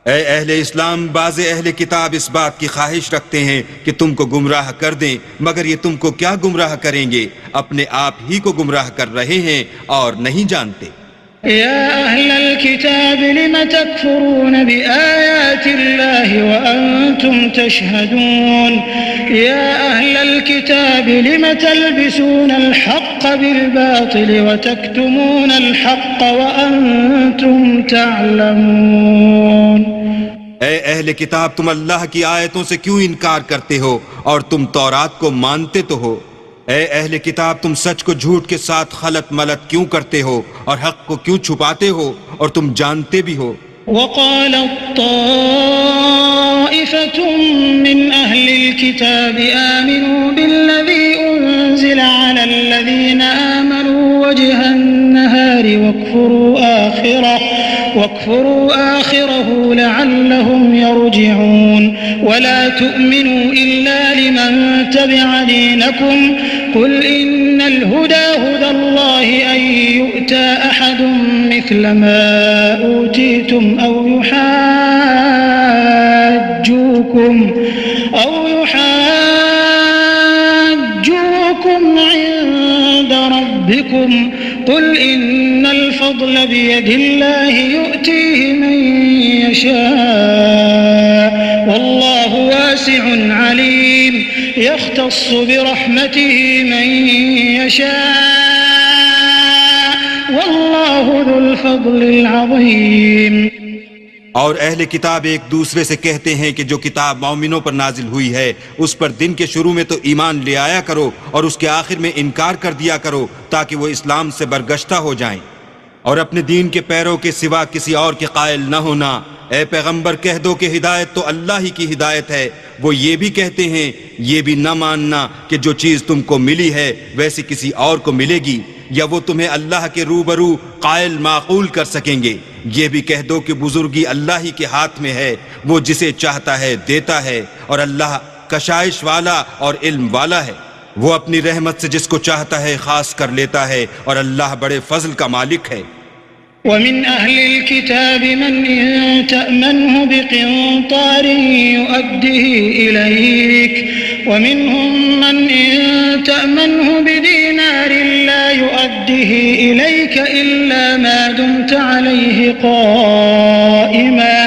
اے اہل اسلام، بعض اہل کتاب اس بات کی خواہش رکھتے ہیں کہ تم کو گمراہ کر دیں، مگر یہ تم کو کیا گمراہ کریں گے؟ اپنے آپ ہی کو گمراہ کر رہے ہیں اور نہیں جانتے. يا أهل الكتاب لم تكفرون بآيات الله وأنتم تشهدون يا أهل الكتاب لم تلبسون الحق بالباطل وتكتمون الحق وأنتم تعلمون. اے اہل کتاب، تم اللہ کی آیتوں سے کیوں انکار کرتے ہو اور تم تورات کو مانتے تو ہو؟ اے اہل کتاب، تم سچ کو جھوٹ کے ساتھ خلط ملط کیوں کرتے ہو اور حق کو کیوں چھپاتے ہو اور تم جانتے بھی ہو؟ وقالت طائفة من أهل الكتاب آمنوا بالذي أنزل على الذين آمنوا وجه النهار واكفروا آخره لعلهم يرجعون. ولا تؤمنوا إلا لمن تبع دينكم قل إن الهدى هدى الله أن يؤتى أحد مثل ما أوتيتم أو يحاجوكم عند ربكم قل إن الفضل بيد الله يؤتيه من يشاء والله واسع عليم يختص برحمته من يشاء والله ذو الفضل العظيم. اور اہل کتاب ایک دوسرے سے کہتے ہیں کہ جو کتاب مومنوں پر نازل ہوئی ہے اس پر دن کے شروع میں تو ایمان لے آیا کرو اور اس کے آخر میں انکار کر دیا کرو تاکہ وہ اسلام سے برگشتہ ہو جائیں، اور اپنے دین کے پیروں کے سوا کسی اور کے قائل نہ ہونا. اے پیغمبر کہہ دو کہ ہدایت تو اللہ ہی کی ہدایت ہے. وہ یہ بھی کہتے ہیں یہ بھی نہ ماننا کہ جو چیز تم کو ملی ہے ویسی کسی اور کو ملے گی، یا وہ تمہیں اللہ کے روبرو قائل معقول کر سکیں گے. یہ بھی کہہ دو کہ بزرگی اللہ ہی کے ہاتھ میں ہے، وہ جسے چاہتا ہے دیتا ہے، اور اللہ کشائش والا اور علم والا ہے. وہ اپنی رحمت سے جس کو چاہتا ہے خاص کر لیتا ہے، اور اللہ بڑے فضل کا مالک ہے. ومن أهل الكتاب من إن تأمنه بقنطار يؤده إليك ومنهم من إن تأمنه بدينار لا يؤده إليك إلا ما دمت عليه قائما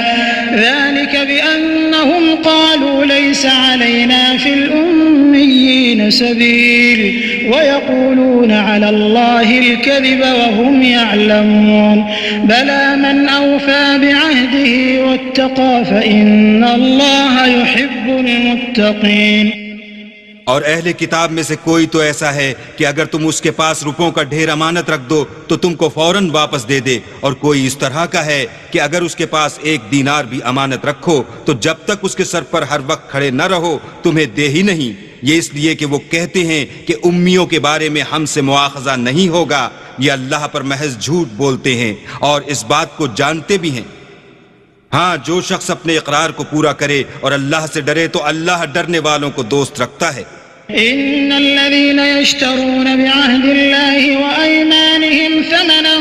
ذلك بأنهم قالوا ليس علينا في الأميين سبيل ويقولون على الله الكذب وهم يعلمون بلى من أوفى بعهده واتقى فإن الله يحب المتقين. اور اہل کتاب میں سے کوئی تو ایسا ہے کہ اگر تم اس کے پاس روپوں کا ڈھیر امانت رکھ دو تو تم کو فوراً واپس دے دے، اور کوئی اس طرح کا ہے کہ اگر اس کے پاس 1 دینار بھی امانت رکھو تو جب تک اس کے سر پر ہر وقت کھڑے نہ رہو تمہیں دے ہی نہیں. یہ اس لیے کہ وہ کہتے ہیں کہ امیوں کے بارے میں ہم سے مواخذہ نہیں ہوگا. یہ اللہ پر محض جھوٹ بولتے ہیں اور اس بات کو جانتے بھی ہیں. ہاں، جو شخص اپنے اقرار کو پورا کرے اور اللہ سے ڈرے تو اللہ ڈرنے والوں کو دوست رکھتا ہے. إن الذين يشترون بعهد الله وأيمانهم ثمنا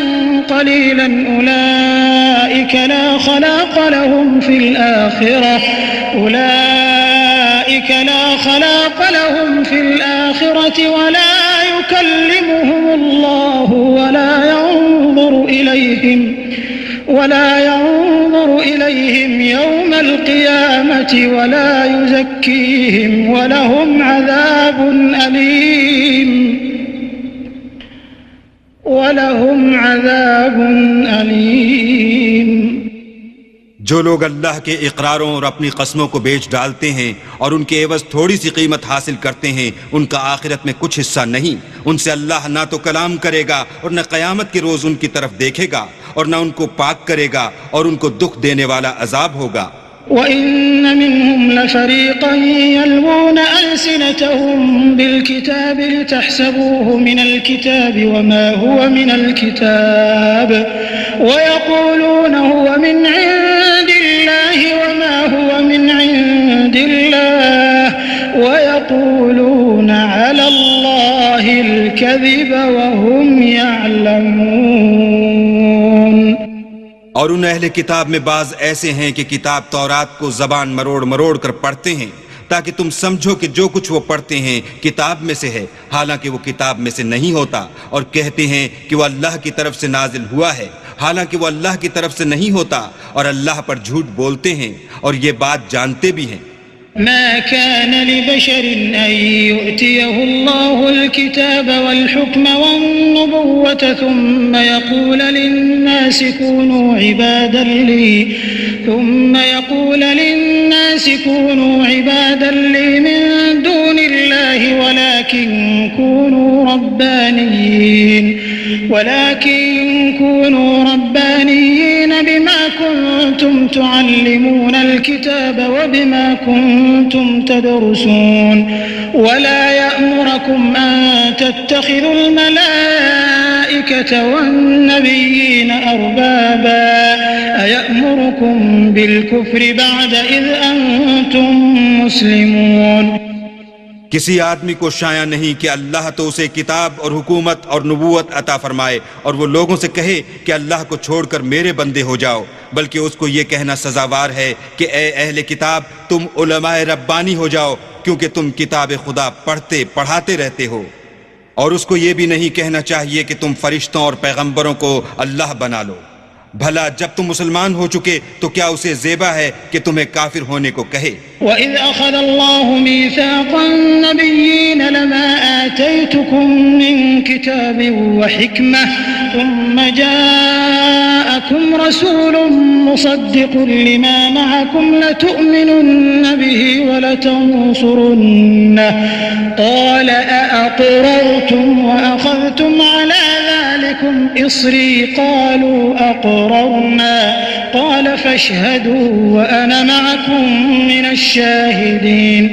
قليلا أولئك لا خلاق لهم في الآخرة ولا يكلمهم الله ولا ينظر إليهم يوم القيامة ولا يزكيهم ولهم عذاب أليم. جو لوگ اللہ کے اقراروں اور اپنی قسموں کو بیچ ڈالتے ہیں اور ان کے عوض تھوڑی سی قیمت حاصل کرتے ہیں، ان کا آخرت میں کچھ حصہ نہیں. ان سے اللہ نہ تو کلام کرے گا اور نہ قیامت کے روز ان کی طرف دیکھے گا، اور نہ ان کو پاک کرے گا، اور ان کو دکھ دینے والا عذاب ہوگا. وَإِنَّ مِنْهُمْ لَفَرِيقًا يَلْوُونَ أَلْسِنَتَهُمْ بِالْكِتَابِ لِتَحْسَبُوهُ مِنَ الْكِتَابِ وَمَا هُوَ مِنَ الْكِتَابِ وَيَقُولُونَ هُوَ مِنْ عِنْدِ اللَّهِ وَمَا هُوَ مِنْ عِنْدِ اللَّهِ وَيَقُولُونَ عَلَى اللَّهِ الْكَذِبَ وَهُمْ يَعْلَمُونَ۔ اور ان اہل کتاب میں بعض ایسے ہیں کہ کتاب تورات کو زبان مروڑ مروڑ کر پڑھتے ہیں تاکہ تم سمجھو کہ جو کچھ وہ پڑھتے ہیں کتاب میں سے ہے، حالانکہ وہ کتاب میں سے نہیں ہوتا، اور کہتے ہیں کہ وہ اللہ کی طرف سے نازل ہوا ہے، حالانکہ وہ اللہ کی طرف سے نہیں ہوتا، اور اللہ پر جھوٹ بولتے ہیں اور یہ بات جانتے بھی ہیں۔ ما كان لبشر أن يؤتيه الله الكتاب والحكم والنبوة ثم يقول للناس كونوا عبادا لي من دون الله ولكن كونوا ربانيين بما كنتم تعلمون الكتاب وبما كنتم تدرسون ولا يأمركم أن تتخذوا الملائكة والنبيين أربابا أيأمركم بالكفر بعد إذ أنتم مسلمون۔ کسی آدمی کو شایع نہیں کہ اللہ تو اسے کتاب اور حکومت اور نبوت عطا فرمائے اور وہ لوگوں سے کہے کہ اللہ کو چھوڑ کر میرے بندے ہو جاؤ، بلکہ اس کو یہ کہنا سزاوار ہے کہ اے اہل کتاب تم علماء ربانی ہو جاؤ، کیونکہ تم کتاب خدا پڑھاتے رہتے ہو۔ اور اس کو یہ بھی نہیں کہنا چاہیے کہ تم فرشتوں اور پیغمبروں کو اللہ بنا لو۔ بھلا جب تم مسلمان ہو چکے تو کیا اسے زیبا ہے کہ تمہیں کافر ہونے کو کہے؟ وَإِذْ أَخَذَ اللَّهُ مِيثَاقَ النَّبِيِّينَ لَمَا آتَيْتُكُم مِّن كِتَابٍ وَحِكْمَةٍ ثُمَّ جَاءَكُمْ رَسُولٌ مُصَدِّقٌ لِّمَا مَعَكُمْ لَتُؤْمِنُنَّ بِهِ وَلَتَنصُرُنَّهُ قَالَ أَأَقْرَرْتُمْ وَأَخَذْتُمْ عَلَى ذَلِكُمْ إِصْرِي قَالُوا أَقْرَرْنَا قَالَ فَاشْهَدُوا وَأَنَا مَعَكُمْ مِنَ الشَّاهِدِينَ۔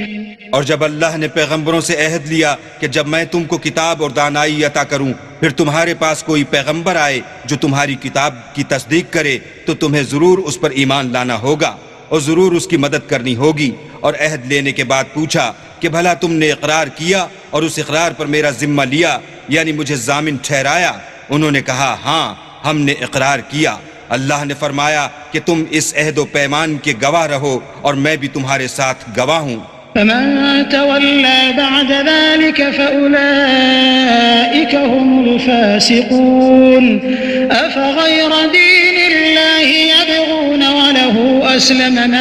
اور جب اللہ نے پیغمبروں سے عہد لیا کہ جب میں تم کو کتاب اور دانائی عطا کروں پھر تمہارے پاس کوئی پیغمبر آئے جو تمہاری کتاب کی تصدیق کرے تو تمہیں ضرور اس پر ایمان لانا ہوگا اور ضرور اس کی مدد کرنی ہوگی۔ اور عہد لینے کے بعد پوچھا کہ بھلا تم نے اقرار کیا اور اس اقرار پر میرا ذمہ لیا، یعنی مجھے ضامن ٹھہرایا؟ انہوں نے کہا ہاں ہم نے اقرار کیا۔ اللہ نے فرمایا کہ تم اس عہد و پیمان کے گواہ رہو اور میں بھی تمہارے ساتھ گواہ ہوں۔ فمن تولى بعد ذلك فأولئك هم الفاسقون۔ أفغير دين الله يبغون وله أسلم من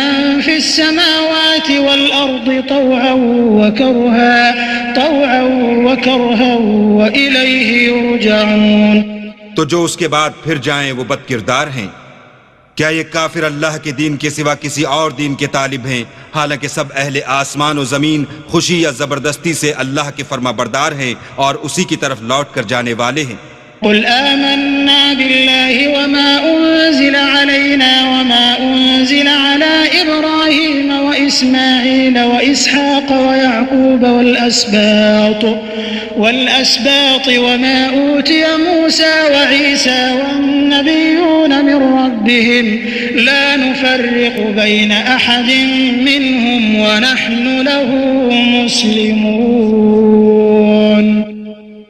في السماوات والأرض طوعا وكرها وإليه يرجعون۔ تو جو اس کے بعد پھر جائیں وہ بد کردار ہیں۔ کیا یہ کافر اللہ کے دین کے سوا کسی اور دین کے طالب ہیں، حالانکہ سب اہل آسمان و زمین خوشی یا زبردستی سے اللہ کے فرما بردار ہیں اور اسی کی طرف لوٹ کر جانے والے ہیں۔ قل آمنا بالله وما أنزل علينا وما أنزل على إبراهيم وإسماعيل وإسحاق ويعقوب والأسباط وما أوتي موسى وعيسى والنبيون من ربهم لا نفرق بين أحد منهم ونحن له مسلمون۔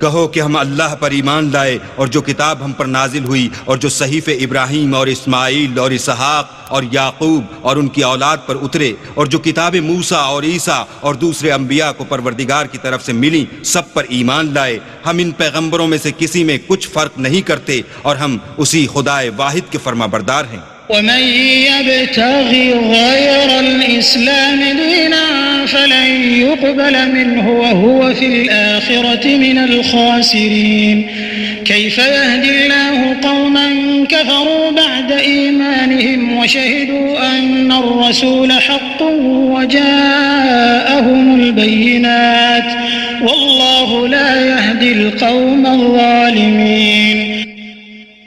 کہو کہ ہم اللہ پر ایمان لائے اور جو کتاب ہم پر نازل ہوئی اور جو صحیفے ابراہیم اور اسماعیل اور اسحاق اور یعقوب اور ان کی اولاد پر اترے اور جو کتاب موسیٰ اور عیسیٰ اور دوسرے انبیاء کو پروردگار کی طرف سے ملی سب پر ایمان لائے۔ ہم ان پیغمبروں میں سے کسی میں کچھ فرق نہیں کرتے اور ہم اسی خدائے واحد کے فرما بردار ہیں۔ ومن يبتغي غير الإسلام دينا فلن يقبل منه وهو في الآخرة من الخاسرين۔ كيف يهدي الله قوما كفروا بعد إيمانهم وشهدوا أن الرسول حق وجاءهم البينات والله لا يهدي القوم الظالمين۔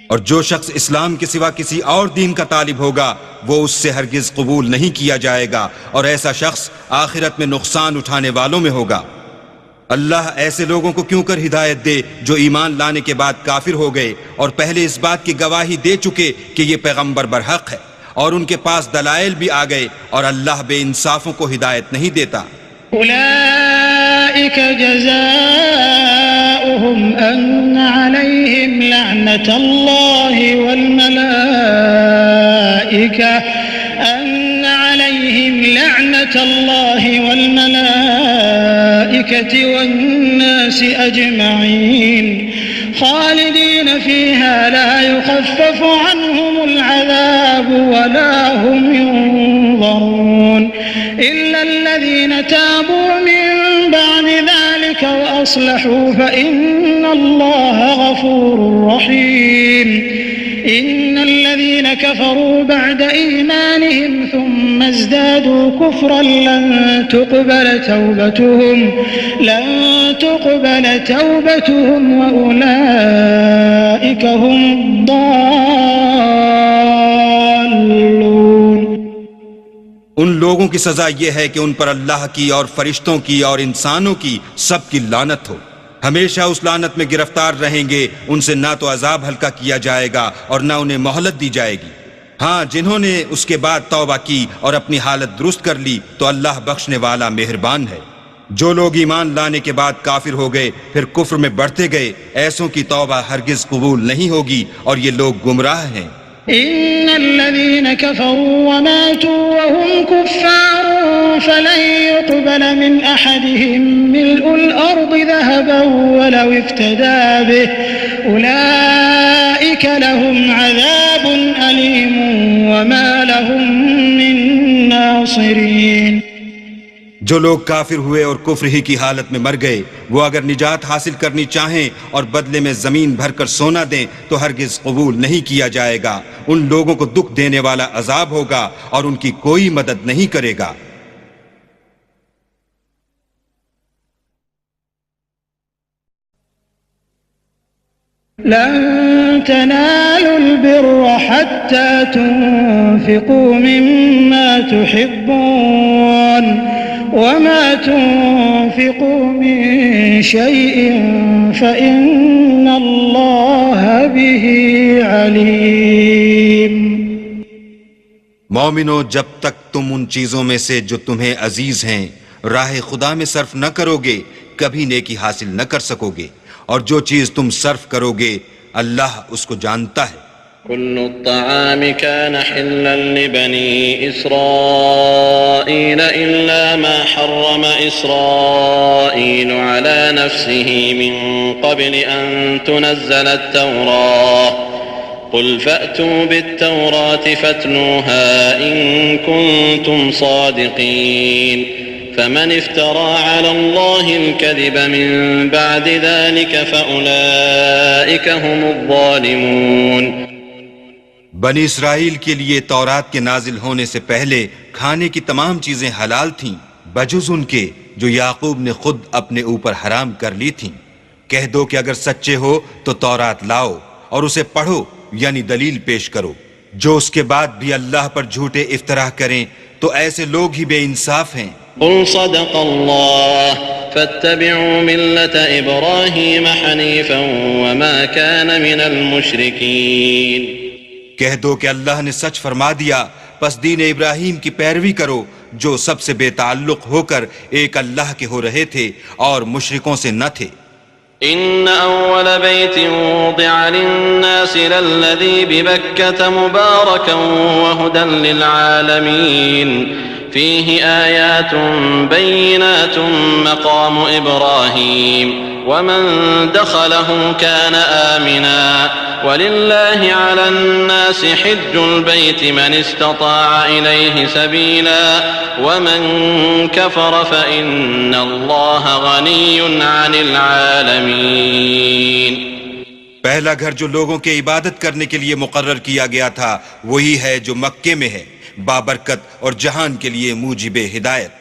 اور جو شخص اسلام کے سوا کسی اور دین کا طالب ہوگا وہ اس سے ہرگز قبول نہیں کیا جائے گا، اور ایسا شخص آخرت میں نقصان اٹھانے والوں میں ہوگا۔ اللہ ایسے لوگوں کو کیوں کر ہدایت دے جو ایمان لانے کے بعد کافر ہو گئے اور پہلے اس بات کی گواہی دے چکے کہ یہ پیغمبر برحق ہے، اور ان کے پاس دلائل بھی آ گئے، اور اللہ بے انصافوں کو ہدایت نہیں دیتا۔ أولئك جزاؤهم أن عليهم لعنة الله والملائكة والناس أجمعين خالدين فيها لا يخفف عنهم العذاب ولا هم ينظرون إلا الذين تابوا من بعد ذلك وأصلحوا فإن الله غفور رحيم إن الذين كفروا بعد إيمانهم ثم ازدادوا كفرا لن تقبل توبتهم وأولئك هم الضالون۔ ان لوگوں کی سزا یہ ہے کہ ان پر اللہ کی اور فرشتوں کی اور انسانوں کی سب کی لعنت ہو، ہمیشہ اس لعنت میں گرفتار رہیں گے، ان سے نہ تو عذاب ہلکا کیا جائے گا اور نہ انہیں مہلت دی جائے گی۔ ہاں، جنہوں نے اس کے بعد توبہ کی اور اپنی حالت درست کر لی تو اللہ بخشنے والا مہربان ہے۔ جو لوگ ایمان لانے کے بعد کافر ہو گئے پھر کفر میں بڑھتے گئے، ایسوں کی توبہ ہرگز قبول نہیں ہوگی اور یہ لوگ گمراہ ہیں۔ إن الذين كفروا وماتوا وهم كفار فلن يقبل من أحدهم ملء الأرض ذهبا ولو افتدى به أولئك لهم عذاب أليم وما لهم من ناصرين۔ جو لوگ کافر ہوئے اور کفر ہی کی حالت میں مر گئے، وہ اگر نجات حاصل کرنی چاہیں اور بدلے میں زمین بھر کر سونا دیں تو ہرگز قبول نہیں کیا جائے گا۔ ان لوگوں کو دکھ دینے والا عذاب ہوگا اور ان کی کوئی مدد نہیں کرے گا۔ لن تنالوا البر حتى تنفقوا مما تحبون وما تنفقوا من شيء فإن الله به عليم۔ مومنو، جب تک تم ان چیزوں میں سے جو تمہیں عزیز ہیں راہ خدا میں صرف نہ کرو گے کبھی نیکی حاصل نہ کر سکو گے، اور جو چیز تم صرف کرو گے اللہ اس کو جانتا ہے۔ كل الطعام كان حلا لبني إسرائيل إلا ما حرم إسرائيل على نفسه من قبل أن تنزل التوراة قل فأتوا بالتوراة فاتلوها إن كنتم صادقين فمن افترى على الله الكذب من بعد ذلك فأولئك هم الظالمون۔ بنی اسرائیل کے لیے تورات کے نازل ہونے سے پہلے کھانے کی تمام چیزیں حلال تھیں بجز ان کے جو یعقوب نے خود اپنے اوپر حرام کر لی تھیں۔ کہہ دو کہ اگر سچے ہو تو تورات لاؤ اور اسے پڑھو، یعنی دلیل پیش کرو۔ جو اس کے بعد بھی اللہ پر جھوٹے افتراء کریں تو ایسے لوگ ہی بے انصاف ہیں۔ قل صدق الله فاتبعوا ملة إبراهيم حنيفا وما كان من المشركين۔ کہہ دو کہ اللہ نے سچ فرما دیا، پس دین ابراہیم کی پیروی کرو جو سب سے بے تعلق ہو کر ایک اللہ کے ہو رہے تھے اور مشرکوں سے نہ تھے۔ إن أول بيت وضع للناس للذي ببكة مباركا وهدى للعالمين فيه آيات بينات مقام إبراهيم ومن دخله كان آمنا ولله على الناس حج البيت من استطاع إليه سبيلا ومن كفر فإن الله غني عن العالمين۔ پہلا گھر جو لوگوں کے عبادت کرنے کے لیے مقرر کیا گیا تھا وہی ہے جو مکے میں ہے، بابرکت اور جہان کے لیے موجب ہدایت۔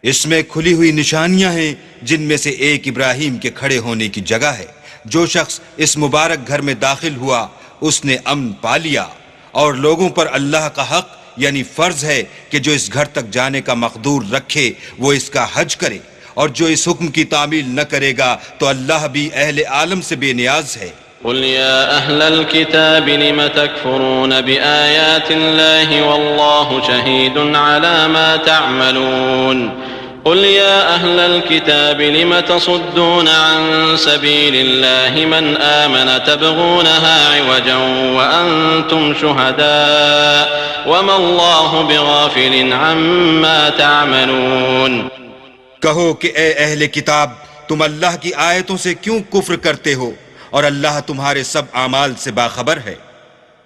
اس میں کھلی ہوئی نشانیاں ہیں جن میں سے ایک ابراہیم کے کھڑے ہونے کی جگہ ہے۔ جو شخص اس مبارک گھر میں داخل ہوا اس نے امن پا لیا، اور لوگوں پر اللہ کا حق یعنی فرض ہے کہ جو اس گھر تک جانے کا مقدور رکھے وہ اس کا حج کرے، اور جو اس حکم کی تعمیل نہ کرے گا تو اللہ بھی اہل عالم سے بے نیاز ہے۔ قل يا أهل الكتاب لم تكفرون بآيات الله والله شهيد على ما تعملون قل يا أهل الكتاب لم تصدون عن سبيل الله من آمن تبغونها عوجا وأنتم شهداء وما الله بغافل عما تعملون۔ کہو کہ اے اہل کتاب، تم اللہ کی آیتوں سے کیوں کفر کرتے ہو اور اللہ تمہارے سب اعمال سے باخبر ہے۔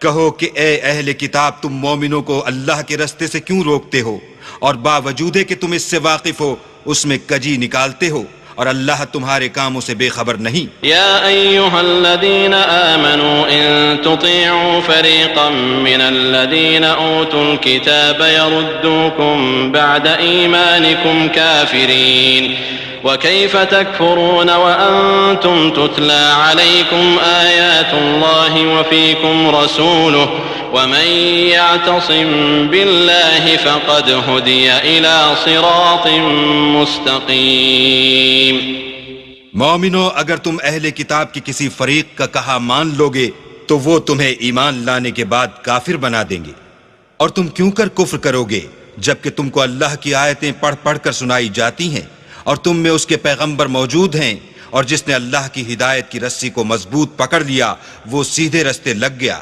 کہو کہ اے اہل کتاب، تم مومنوں کو اللہ کے رستے سے کیوں روکتے ہو، اور باوجود کہ تم اس سے واقف ہو اس میں کجی نکالتے ہو، اور اللہ تمہارے کاموں سے بے خبر نہیں۔ يا أيها الذين آمنوا إن تطيعوا فريقا من الذين أوتوا الكتاب يردوكم بعد إيمانكم كافرين وكيف تكفرون وأنتم تتلى عليكم آيات الله وفيكم رسوله ومن يعتصم بالله فقد هدي إلى صراط مستقيم۔ مومنو، اگر تم اہل کتاب کے کسی فریق کا کہا مان لوگے تو وہ تمہیں ایمان لانے کے بعد کافر بنا دیں گے، اور تم کیوں کر کفر کرو گے جبکہ تم کو اللہ کی آیتیں پڑھ پڑھ کر سنائی جاتی ہیں اور تم میں اس کے پیغمبر موجود ہیں، اور جس نے اللہ کی ہدایت کی رسی کو مضبوط پکڑ لیا وہ سیدھے رستے لگ گیا۔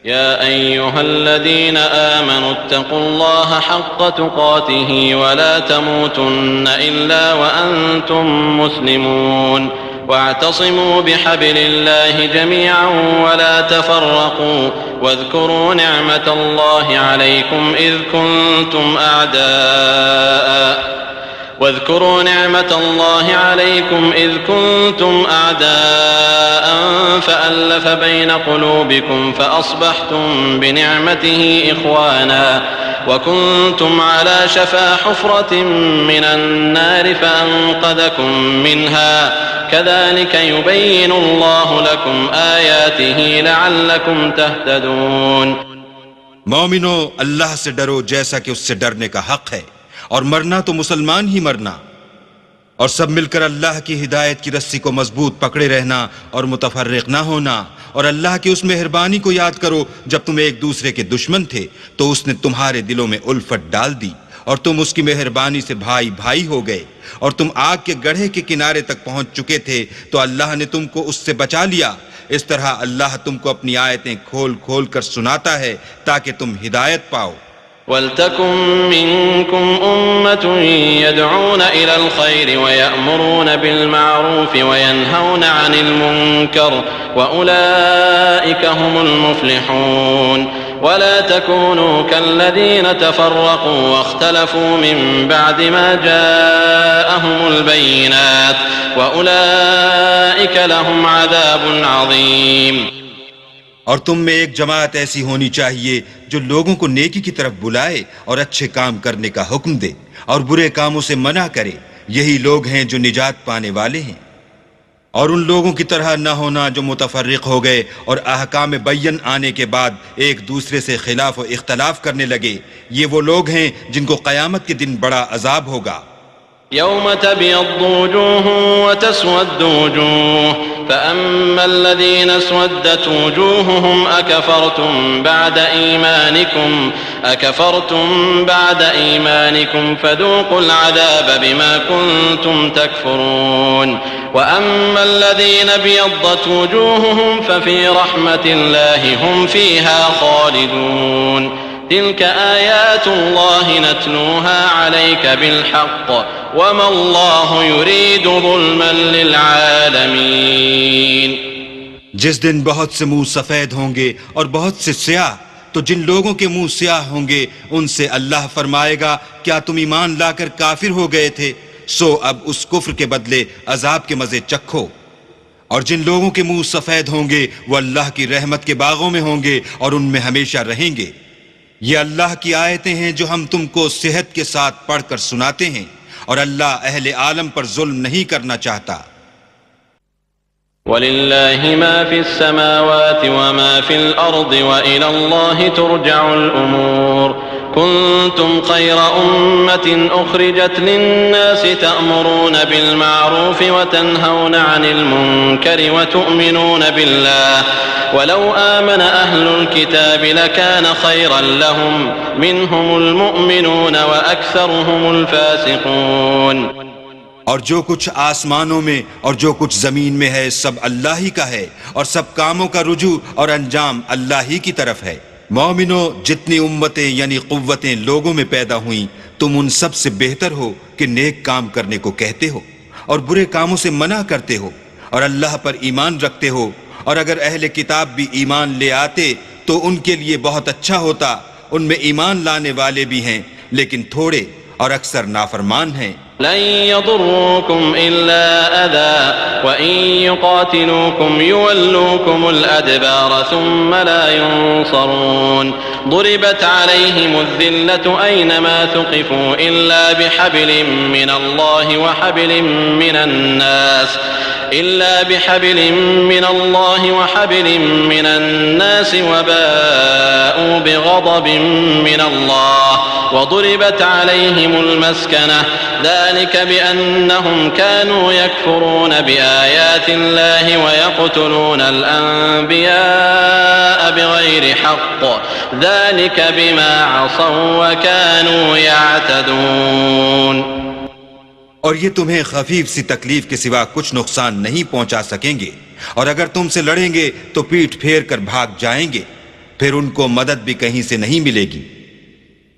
يا أيها الذين آمنوا اتقوا الله حق تقاته ولا تموتن إلا وأنتم مسلمون واعتصموا بحبل الله جميعا ولا تفرقوا واذكروا نعمة الله عليكم إذ كنتم أعداء فألف بين قلوبكم فأصبحتم بنعمته إخوانا وكنتم على شفا حفرة من النار فأنقذكم منها كذلك يبين الله لكم آياته لعلكم تهتدون۔ مومنو، اللہ سے ڈرو جیسا کہ اس سے ڈرنے کا حق ہے، اور مرنا تو مسلمان ہی مرنا، اور سب مل کر اللہ کی ہدایت کی رسی کو مضبوط پکڑے رہنا اور متفرق نہ ہونا، اور اللہ کی اس مہربانی کو یاد کرو جب تم ایک دوسرے کے دشمن تھے تو اس نے تمہارے دلوں میں الفت ڈال دی، اور تم اس کی مہربانی سے بھائی بھائی ہو گئے، اور تم آگ کے گڑھے کے کنارے تک پہنچ چکے تھے تو اللہ نے تم کو اس سے بچا لیا۔ اس طرح اللہ تم کو اپنی آیتیں کھول کھول کر سناتا ہے تاکہ تم ہدایت پاؤ۔ وَلْتَكُن مِّنكُمْ أُمَّةٌ يَدْعُونَ إِلَى الْخَيْرِ وَيَأْمُرُونَ بِالْمَعْرُوفِ وَيَنْهَوْنَ عَنِ الْمُنكَرِ وَأُولَئِكَ هُمُ الْمُفْلِحُونَ ولا تكونوا كالذين تفرقوا واختلفوا من بعد ما جاءهم البينات وأولئك لهم عذاب عظيم۔ اور تم میں ایک جماعت ایسی ہونی چاہیے جو لوگوں کو نیکی کی طرف بلائے اور اچھے کام کرنے کا حکم دے اور برے کاموں سے منع کرے، یہی لوگ ہیں جو نجات پانے والے ہیں۔ اور ان لوگوں کی طرح نہ ہونا جو متفرق ہو گئے اور احکام بین آنے کے بعد ایک دوسرے سے خلاف و اختلاف کرنے لگے، یہ وہ لوگ ہیں جن کو قیامت کے دن بڑا عذاب ہوگا۔ يوم تبيض وجوه وتسود وجوه فأما الذين اسودت وجوههم أكفرتم بعد إيمانكم فذوقوا العذاب بما كنتم تكفرون وأما الذين ابيضت وجوههم ففي رحمة الله هم فيها خالدون تلك آيات الله نتلوها عليك بالحق وما الله يريد ظلما للعالمين۔ جس دن بہت سے منہ سفید ہوں گے اور بہت سے سیاہ، تو جن لوگوں کے منہ سیاہ ہوں گے ان سے اللہ فرمائے گا کیا تم ایمان لا کر کافر ہو گئے تھے؟ سو اب اس کفر کے بدلے عذاب کے مزے چکھو۔ اور جن لوگوں کے منہ سفید ہوں گے وہ اللہ کی رحمت کے باغوں میں ہوں گے اور ان میں ہمیشہ رہیں گے۔ یہ اللہ کی آیتیں ہیں جو ہم تم کو صحت کے ساتھ پڑھ کر سناتے ہیں، اور اللہ اہل عالم پر ظلم نہیں کرنا چاہتا۔ وَلِلَّهِ مَا فِي السَّمَاوَاتِ وَمَا فِي الْأَرْضِ وَإِلَى اللَّهِ تُرْجَعُ الْأُمُورُ كُنتُمْ خَيْرَ أُمَّةٍ أُخْرِجَتْ لِلنَّاسِ تَأْمُرُونَ بِالْمَعْرُوفِ وَتَنْهَوْنَ عَنِ الْمُنكَرِ وَتُؤْمِنُونَ بِاللَّهِ وَلَوْ آمَنَ أَهْلُ الْكِتَابِ لَكَانَ خَيْرًا لَهُمْ مِنْهُمُ الْمُؤْمِنُونَ وَأَكْثَرُهُمُ الْفَاسِقُونَ اور جو کچھ آسمانوں میں اور جو کچھ زمین میں ہے سب اللہ ہی کا ہے، اور سب کاموں کا رجوع اور انجام اللہ ہی کی طرف ہے۔ مومنو، جتنی امتیں یعنی قوتیں لوگوں میں پیدا ہوئیں، تم ان سب سے بہتر ہو کہ نیک کام کرنے کو کہتے ہو اور برے کاموں سے منع کرتے ہو، اور اللہ پر ایمان رکھتے ہو۔ اور اگر اہل کتاب بھی ایمان لے آتے تو ان کے لیے بہت اچھا ہوتا، ان میں ایمان لانے والے بھی ہیں لیکن تھوڑے اور اکثر نافرمان ہیں۔ لن يضروكم إلا أذى وإن يقاتلوكم يولوكم الأدبار ثم لا ينصرون ضربت عليهم الذلة أينما ثقفوا إلا بحبل من الله وحبل من الناس وباءوا بغضب من الله وضربت عليهم المسكنة ذلك بأنهم كانوا يكفرون بآيات الله ويقتلون الأنبياء بغير حق ذلك بما عصوا وكانوا يعتدون۔ اور یہ تمہیں خفیف سی تکلیف کے سوا کچھ نقصان نہیں پہنچا سکیں گے، اور اگر تم سے لڑیں گے تو پیٹھ پھیر کر بھاگ جائیں گے، پھر ان کو مدد بھی کہیں سے نہیں ملے گی۔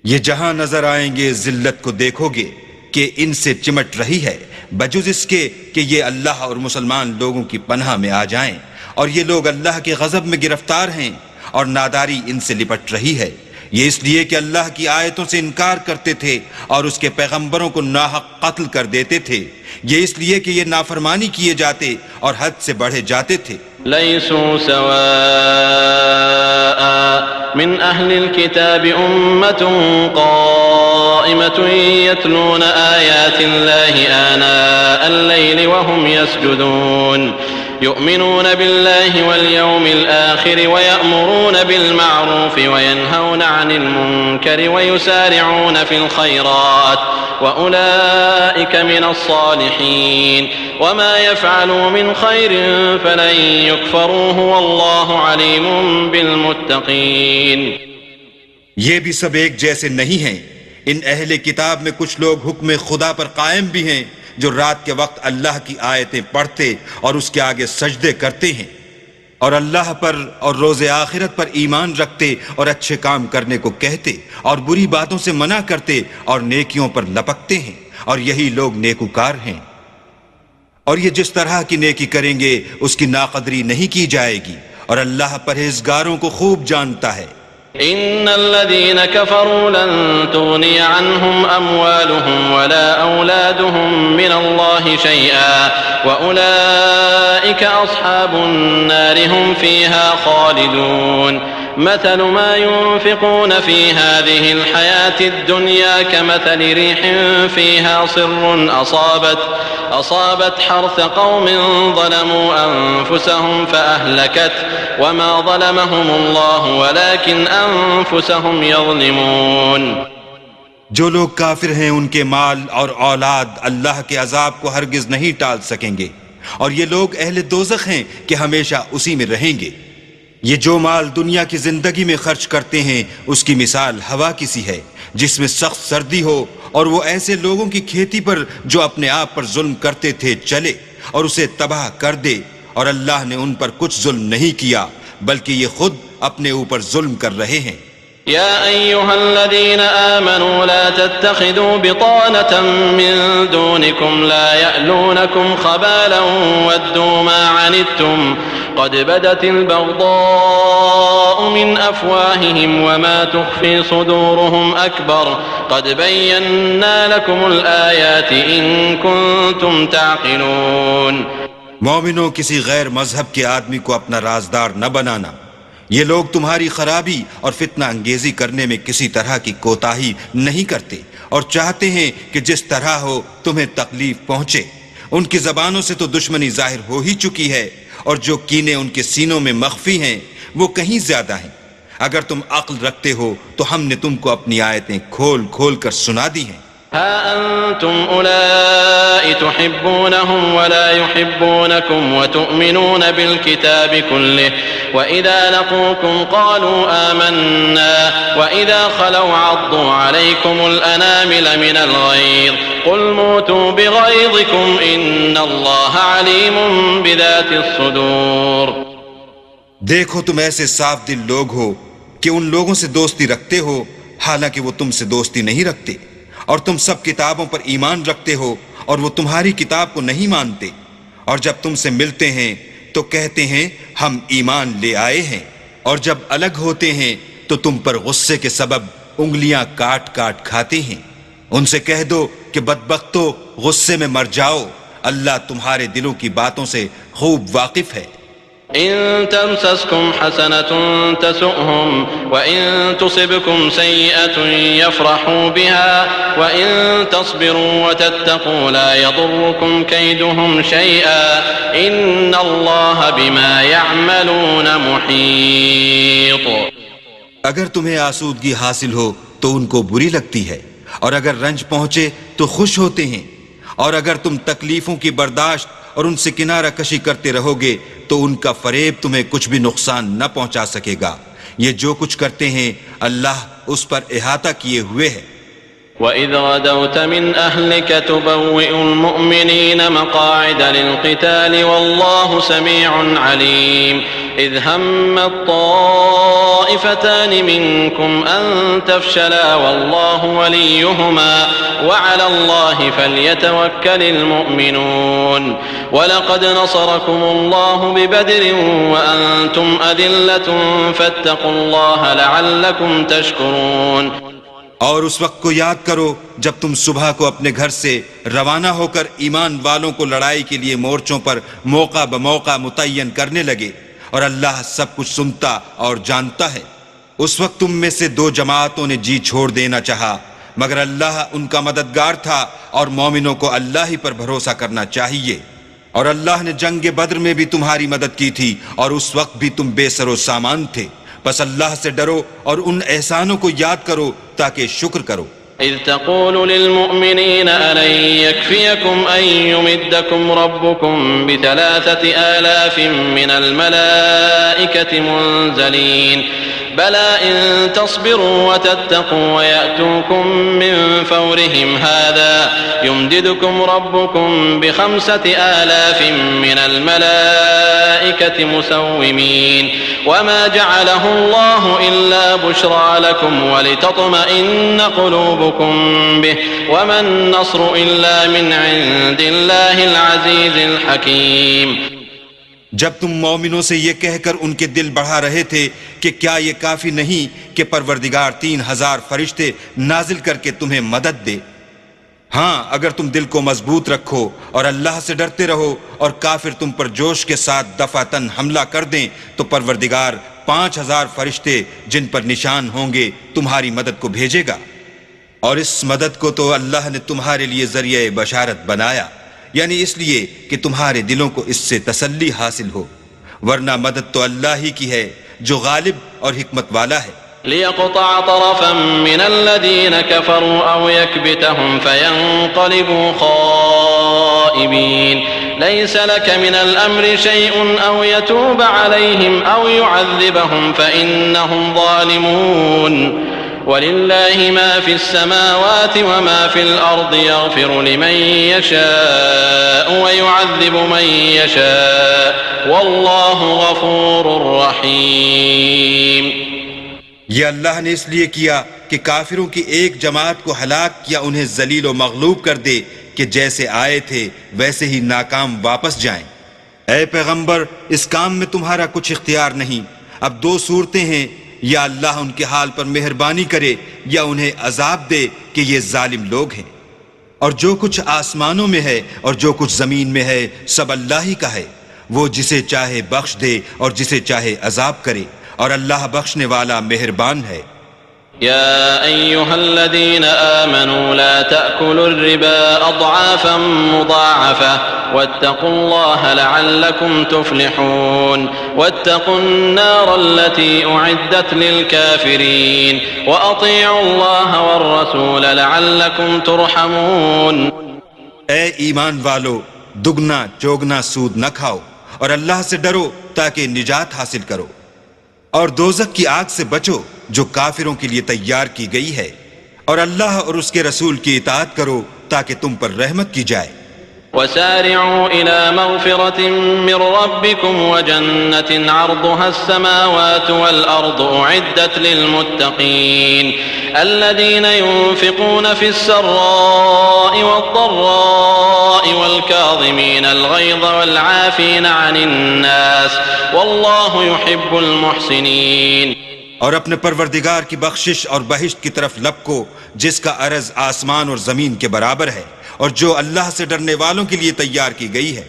یہ جہاں نظر آئیں گے ذلت کو دیکھو گے کہ ان سے چمٹ رہی ہے، بجز اس کے کہ یہ اللہ اور مسلمان لوگوں کی پناہ میں آ جائیں، اور یہ لوگ اللہ کے غضب میں گرفتار ہیں، اور ناداری ان سے لپٹ رہی ہے۔ یہ اس لیے کہ اللہ کی آیتوں سے انکار کرتے تھے اور اس کے پیغمبروں کو ناحق قتل کر دیتے تھے، یہ اس لیے کہ یہ نافرمانی کیے جاتے اور حد سے بڑھے جاتے تھے۔ ليسوا سواء من أهل الكتاب أمة قائمة يتلون آيات الله آناء الليل وهم يسجدون يؤمنون بالله واليوم الآخر ويأمرون بالمعروف وينهون عن المنكر ويسارعون في الخيرات وأولئك من الصالحين وما يفعلوا من خير فلن يكفروه والله عليم بالمتقين۔ یہ بھی سب ایک جیسے نہیں ہیں۔ ان اہل کتاب میں کچھ لوگ حکم خدا پر قائم بھی ہیں، جو رات کے وقت اللہ کی آیتیں پڑھتے اور اس کے آگے سجدے کرتے ہیں، اور اللہ پر اور روز آخرت پر ایمان رکھتے اور اچھے کام کرنے کو کہتے اور بری باتوں سے منع کرتے اور نیکیوں پر لپکتے ہیں، اور یہی لوگ نیکوکار ہیں۔ اور یہ جس طرح کی نیکی کریں گے اس کی ناقدری نہیں کی جائے گی، اور اللہ پرہیزگاروں کو خوب جانتا ہے۔ إن الذين كفروا لن تغني عنهم أموالهم ولا أولادهم من الله شيئا وأولئك أصحاب النار هم فيها خالدون مثل ما ينفقون في هذه الحياة الدنيا كمثل ريح فيها صر أصابت حرث قوم ظلموا أنفسهم فأهلكت وما ظلمهم الله ولكن أنفسهم يظلمون۔ جو لوگ کافر ہیں ان کے مال اور اولاد اللہ کے عذاب کو ہرگز نہیں ٹال سکیں گے، اور یہ لوگ اہل دوزخ ہیں کہ ہمیشہ اسی میں رہیں گے۔ یہ جو مال دنیا کی زندگی میں خرچ کرتے ہیں اس کی مثال ہوا کی سی ہے جس میں سخت سردی ہو، اور وہ ایسے لوگوں کی کھیتی پر جو اپنے آپ پر ظلم کرتے تھے چلے اور اسے تباہ کر دے، اور اللہ نے ان پر کچھ ظلم نہیں کیا بلکہ یہ خود اپنے اوپر ظلم کر رہے ہیں۔ يا أيها الذين آمنوا لا تتخذوا بطانة من دونكم لا يألونكم خبالا ودوا ما عنتم قد بدت البغضاء من أفواههم وما تخفي صدورهم أكبر قد بينا لكم الآيات إن كنتم تعقلون۔ مومنوں، کسی غیر مذہب کے آدمی کو اپنا رازدار نہ بنانا۔ یہ لوگ تمہاری خرابی اور فتنہ انگیزی کرنے میں کسی طرح کی کوتاہی نہیں کرتے، اور چاہتے ہیں کہ جس طرح ہو تمہیں تکلیف پہنچے۔ ان کی زبانوں سے تو دشمنی ظاہر ہو ہی چکی ہے، اور جو کینے ان کے سینوں میں مخفی ہیں وہ کہیں زیادہ ہیں۔ اگر تم عقل رکھتے ہو تو ہم نے تم کو اپنی آیتیں کھول کھول کر سنا دی ہیں۔ ها أنتم أولئك تحبونهم ولا يحبونكم وتؤمنون بالكتاب كله وإذا لقوكم قالوا آمنا وإذا خلوا عضوا عليكم الأنامل من الغيظ قل موتوا بغيظكم إن الله عليم بذات الصدور۔ دیکھو تم ایسے صاف دل لوگ ہو کہ ان لوگوں سے دوستی رکھتے ہو حالانکہ وہ تم سے دوستی نہیں رکھتے، اور تم سب کتابوں پر ایمان رکھتے ہو اور وہ تمہاری کتاب کو نہیں مانتے، اور جب تم سے ملتے ہیں تو کہتے ہیں ہم ایمان لے آئے ہیں، اور جب الگ ہوتے ہیں تو تم پر غصے کے سبب انگلیاں کاٹ کاٹ کھاتے ہیں۔ ان سے کہہ دو کہ بدبختو غصے میں مر جاؤ، اللہ تمہارے دلوں کی باتوں سے خوب واقف ہے۔ إن تمسسكم حسنة تسؤهم وإن تصبكم سيئة يفرحوا بها وإن تصبروا وتتقوا لا يضركم كيدهم شيئا إن الله بما يعملون محيط۔ اگر تمہیں آسودگی حاصل ہو تو ان کو بری لگتی ہے، اور اگر رنج پہنچے تو خوش ہوتے ہیں، اور اگر تم تکلیفوں کی برداشت اور ان سے کنارہ کشی کرتے رہو گے تو ان کا فریب تمہیں کچھ بھی نقصان نہ پہنچا سکے گا۔ یہ جو کچھ کرتے ہیں اللہ اس پر احاطہ کیے ہوئے ہے۔ وَإِذْ غَدَوْتَ مِنْ أَهْلِكَ تُبَوِّئُ الْمُؤْمِنِينَ مَقَاعِدَ لِلْقِتَالِ وَاللَّهُ سَمِيعٌ عَلِيمٌ إِذْ هَمَّت طَّائِفَتَانِ مِنْكُمْ أَن تَفْشَلَا وَاللَّهُ وَلِيُّهُمَا وَعَلَى اللَّهِ فَلْيَتَوَكَّلِ الْمُؤْمِنُونَ وَلَقَدْ نَصَرَكُمُ اللَّهُ بِبَدْرٍ وَأَنْتُمْ أَذِلَّةٌ فَاتَّقُوا اللَّهَ لَعَلَّكُمْ تَشْكُرُونَ۔ اور اس وقت کو یاد کرو جب تم صبح کو اپنے گھر سے روانہ ہو کر ایمان والوں کو لڑائی کے لیے مورچوں پر موقع بموقع متعین کرنے لگے، اور اللہ سب کچھ سنتا اور جانتا ہے۔ اس وقت تم میں سے دو جماعتوں نے جی چھوڑ دینا چاہا، مگر اللہ ان کا مددگار تھا، اور مومنوں کو اللہ ہی پر بھروسہ کرنا چاہیے۔ اور اللہ نے جنگ بدر میں بھی تمہاری مدد کی تھی، اور اس وقت بھی تم بے سر و سامان تھے، بس اللہ سے ڈرو اور ان احسانوں کو یاد کرو تاکہ شکر کرو۔ إذ تقول للمؤمنين ألن يكفيكم أن يمدكم ربكم ب3,000 من الملائكة منزلين بلى إن تصبروا وتتقوا ويأتوكم من فورهم هذا يمددكم ربكم ب5,000 من الملائكة مسومين وما جعله الله إلا بشرى لكم ولتطمئن قلوبكم به وما النصر إلا من عند الله العزيز الحكيم۔ جب تم مومنوں سے یہ کہہ کر ان کے دل بڑھا رہے تھے کہ کیا یہ کافی نہیں کہ پروردگار 3,000 فرشتے نازل کر کے تمہیں مدد دے؟ ہاں اگر تم دل کو مضبوط رکھو اور اللہ سے ڈرتے رہو اور کافر تم پر جوش کے ساتھ دفعتاً حملہ کر دیں تو پروردگار 5,000 فرشتے جن پر نشان ہوں گے تمہاری مدد کو بھیجے گا۔ اور اس مدد کو تو اللہ نے تمہارے لیے ذریعہ بشارت بنایا، یعنی اس لیے کہ تمہارے دلوں کو اس سے تسلی حاصل ہو، ورنہ مدد تو اللہ ہی کی ہے جو غالب اور حکمت والا ہے۔ ليقطع طرفا من الذين كفروا أو يكبتهم فينقلبوا خائبين ليس لك من الأمر شيء أو يتوب عليهم أو يعذبهم فإنهم ظالمون ولله ما في السماوات وما في الأرض يغفر لمن يشاء ويعذب من يشاء والله غفور رحيم۔ یہ اللہ نے اس لیے کیا کہ کافروں کی ایک جماعت کو ہلاک یا انہیں ذلیل و مغلوب کر دے کہ جیسے آئے تھے ویسے ہی ناکام واپس جائیں۔ اے پیغمبر اس کام میں تمہارا کچھ اختیار نہیں۔ اب دو صورتیں ہیں، یا اللہ ان کے حال پر مہربانی کرے یا انہیں عذاب دے کہ یہ ظالم لوگ ہیں۔ اور جو کچھ آسمانوں میں ہے اور جو کچھ زمین میں ہے سب اللہ ہی کا ہے، وہ جسے چاہے بخش دے اور جسے چاہے عذاب کرے، اور اللہ بخشنے والا مہربان ہے۔ يا أيها الذين آمنوا لا تأكلوا الربا أضعافا مضاعفة واتقوا الله لعلكم تفلحون واتقوا النار التي أعدت للكافرين وأطيعوا الله والرسول لعلكم ترحمون. اے ایمان والو، دگنا چوگنا سود نہ کھاؤ اور اللہ سے ڈرو تاکہ نجات حاصل کرو، اور دوزخ کی آگ سے بچو جو کافروں کے لیے تیار کی گئی ہے، اور اللہ اور اس کے رسول کی اطاعت کرو تاکہ تم پر رحمت کی جائے. وسارعوا إلى مغفرة من ربكم وجنة عرضها السماوات والأرض أعدت للمتقين الذين ينفقون في السراء والضراء والكاظمين الغيظ والعافين عن الناس والله يحب المحسنين. اور اپنے پروردگار کی بخشش اور بہشت کی طرف لپکو جس کا عرض آسمان اور زمین کے برابر ہے، اور جو اللہ سے ڈرنے والوں کے لیے تیار کی گئی ہے،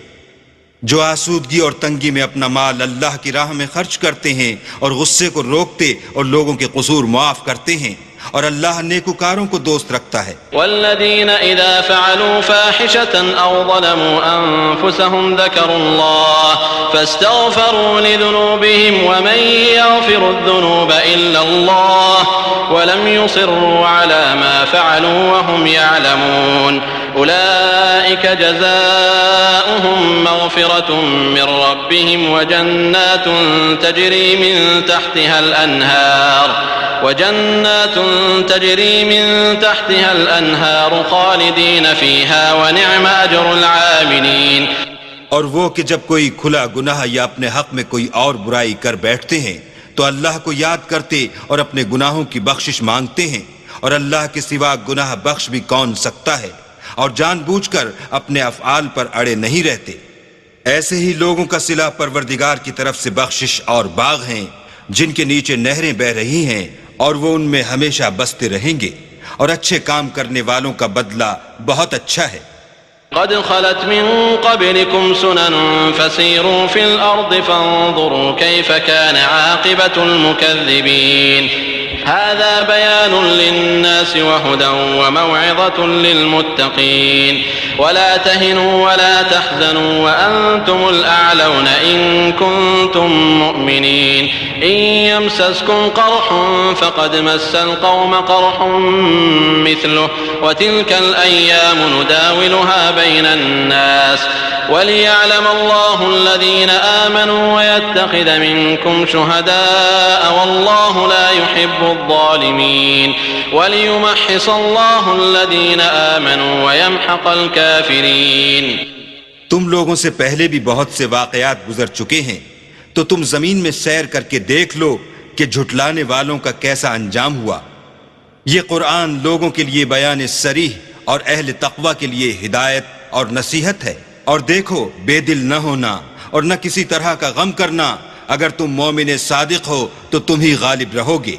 جو آسودگی اور تنگی میں اپنا مال اللہ کی راہ میں خرچ کرتے ہیں اور غصے کو روکتے اور لوگوں کے قصور معاف کرتے ہیں، اور اللہ نیکوکاروں کو دوست رکھتا ہے. والذین اذا فعلوا فاحشة او ظلموا انفسهم ذکروا اللہ فاستغفروا لذنوبهم ومن يغفر الذنوب الا اللہ ولم يصروا على ما فعلوا وهم يعلمون اولئک جزاؤهم مغفرة من ربهم وجنات تجری من تحتها الانہار خالدین فیہا ونعم اجر العاملین. اور وہ کہ جب کوئی کھلا گناہ یا اپنے حق میں کوئی اور برائی کر بیٹھتے ہیں تو اللہ کو یاد کرتے اور اپنے گناہوں کی بخشش مانگتے ہیں، اور اللہ کے سوا گناہ بخش بھی کون سکتا ہے، اور جان بوجھ کر اپنے افعال پر اڑے نہیں رہتے. ایسے ہی لوگوں کا صلہ پروردگار کی طرف سے بخشش اور باغ ہیں جن کے نیچے نہریں بہہ رہی ہیں، اور وہ ان میں ہمیشہ بستے رہیں گے، اور اچھے کام کرنے والوں کا بدلہ بہت اچھا ہے. قد خلت من قبلكم سنن فسيروا في الأرض فانظروا كيف كان عاقبة المكذبين هذا بيان للناس وهدى وموعظة للمتقين ولا تهنوا ولا تحزنوا وأنتم الأعلون إن كنتم مؤمنين إن يمسسكم قرح فقد مس القوم قرح مثله وتلك الأيام نداولها بين الناس وليعلم الله الذين آمنوا ويتخذ منكم شهداء والله لا يحب الظالمين وليمحص الله الذين آمنوا ويمحق الكافرين. تم لوگوں سے پہلے بھی بہت سے واقعات گزر چکے ہیں، تو تم زمین میں سیر کر کے دیکھ لو کہ جھٹلانے والوں کا کیسا انجام ہوا. یہ قرآن لوگوں کے لیے بیان صریح اور اہل تقوی کے لیے ہدایت اور نصیحت ہے. اور دیکھو، بے دل نہ ہونا اور نہ کسی طرح کا غم کرنا. اگر تم مومن صادق ہو تو تم ہی غالب رہو گے.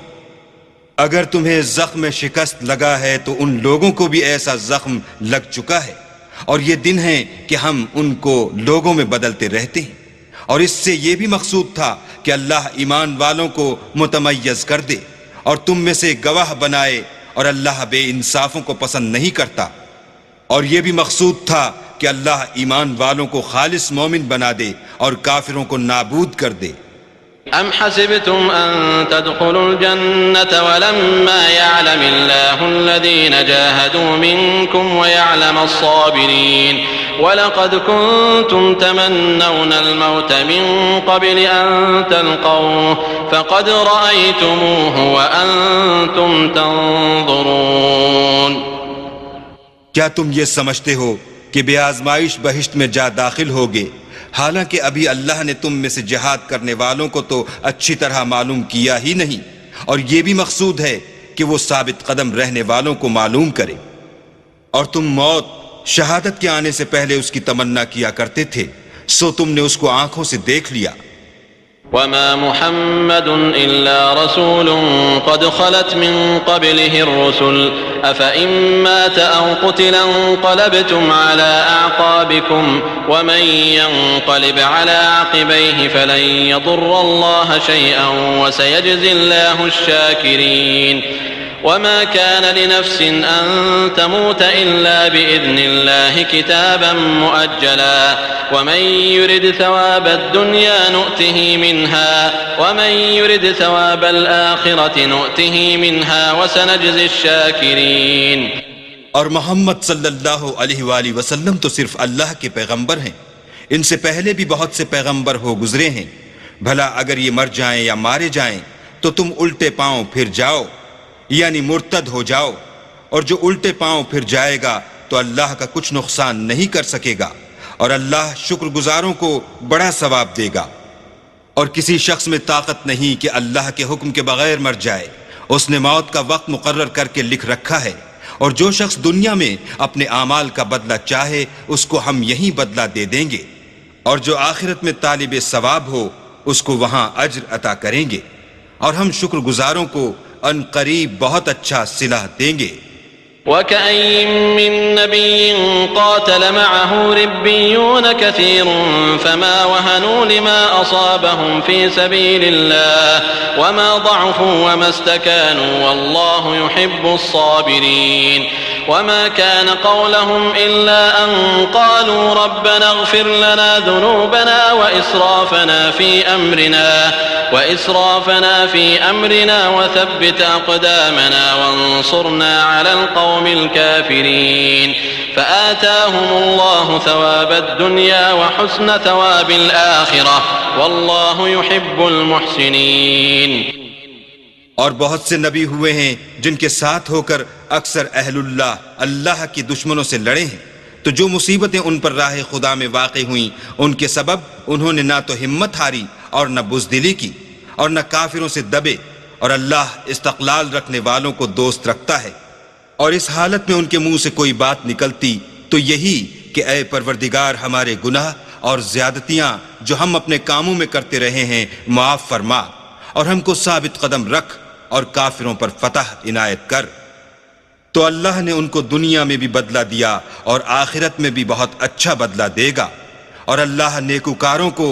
اگر تمہیں زخم شکست لگا ہے تو ان لوگوں کو بھی ایسا زخم لگ چکا ہے، اور یہ دن ہیں کہ ہم ان کو لوگوں میں بدلتے رہتے ہیں. اور اس سے یہ بھی مقصود تھا کہ اللہ ایمان والوں کو متمیز کر دے اور تم میں سے گواہ بنائے، اور اللہ بے انصافوں کو پسند نہیں کرتا. اور یہ بھی مقصود تھا کہ اللہ ایمان والوں کو خالص مومن بنا دے اور کافروں کو نابود کر دے. ام حسبتم ان تدخلوا الجنة ولما يعلم الله الذين جاهدوا منكم ويعلم الصابرين ولقد كنتم تمنون الموت من قبل ان تلقوه فقد رأيتموه وأنتم تنظرون. کیا تم یہ سمجھتے ہو کہ بے آزمائش بہشت میں جا داخل ہوگے، حالانکہ ابھی اللہ نے تم میں سے جہاد کرنے والوں کو تو اچھی طرح معلوم کیا ہی نہیں، اور یہ بھی مقصود ہے کہ وہ ثابت قدم رہنے والوں کو معلوم کرے. اور تم موت شہادت کے آنے سے پہلے اس کی تمنا کیا کرتے تھے، سو تم نے اس کو آنکھوں سے دیکھ لیا. وما محمد إلا رسول قد خلت من قبله الرسل أفإن مات أو قتل انقلبتم على أعقابكم ومن ينقلب على عقبيه فلن يضر الله شيئا وسيجزي الله الشاكرين. وما كان لنفس أن تموت إلا بإذن الله كتابا مؤجلا ومن يرد ثواب الدنيا نؤته منها ومن يرد ثواب الآخرة نؤته منها وسنجزي الشاكرين. اور محمد صلی اللہ علیہ وآلہ وسلم تو صرف اللہ کے پیغمبر ہیں، ان سے پہلے بھی بہت سے پیغمبر ہو گزرے ہیں. بھلا اگر یہ مر جائیں یا مارے جائیں تو تم الٹے پاؤں پھر جاؤ، یعنی مرتد ہو جاؤ، اور جو الٹے پاؤں پھر جائے گا تو اللہ کا کچھ نقصان نہیں کر سکے گا، اور اللہ شکر گزاروں کو بڑا ثواب دے گا. اور کسی شخص میں طاقت نہیں کہ اللہ کے حکم کے بغیر مر جائے، اس نے موت کا وقت مقرر کر کے لکھ رکھا ہے. اور جو شخص دنیا میں اپنے اعمال کا بدلہ چاہے اس کو ہم یہی بدلہ دے دیں گے، اور جو آخرت میں طالب ثواب ہو اس کو وہاں اجر عطا کریں گے، اور ہم شکر گزاروں کو ان قریب بہت اچھا صلہ دیں گے. وكأين من نبي قاتل معه ربيون كثير فما وهنوا لما أصابهم في سبيل الله وما ضعفوا وما استكانوا والله يحب الصابرين. وما كان قولهم إلا أن قالوا ربنا اغفر لنا ذنوبنا وإسرافنا في أمرنا وثبت أقدامنا وانصرنا على القوم الكافرين. فآتاهم الله ثواب الدنيا وحسن ثواب الآخرة والله يحب المحسنين. اور بہت سے نبی ہوئے ہیں جن کے ساتھ ہو کر اکثر اہل اللہ کی دشمنوں سے لڑے ہیں، تو جو مصیبتیں ان پر راہ خدا میں واقع ہوئیں ان کے سبب انہوں نے نہ تو ہمت ہاری اور نہ بزدلی کی اور نہ کافروں سے دبے. اور اللہ استقلال رکھنے والوں کو دوست رکھتا ہے. اور اس حالت میں ان کے منہ سے کوئی بات نکلتی تو یہی کہ اے پروردگار ہمارے گناہ اور زیادتیاں جو ہم اپنے کاموں میں کرتے رہے ہیں معاف فرما، اور ہم کو ثابت قدم رکھ اور کافروں پر فتح عنایت کر. تو اللہ نے ان کو دنیا میں بھی بدلہ دیا اور آخرت میں بھی بہت اچھا بدلہ دے گا، اور اللہ نیکوکاروں کو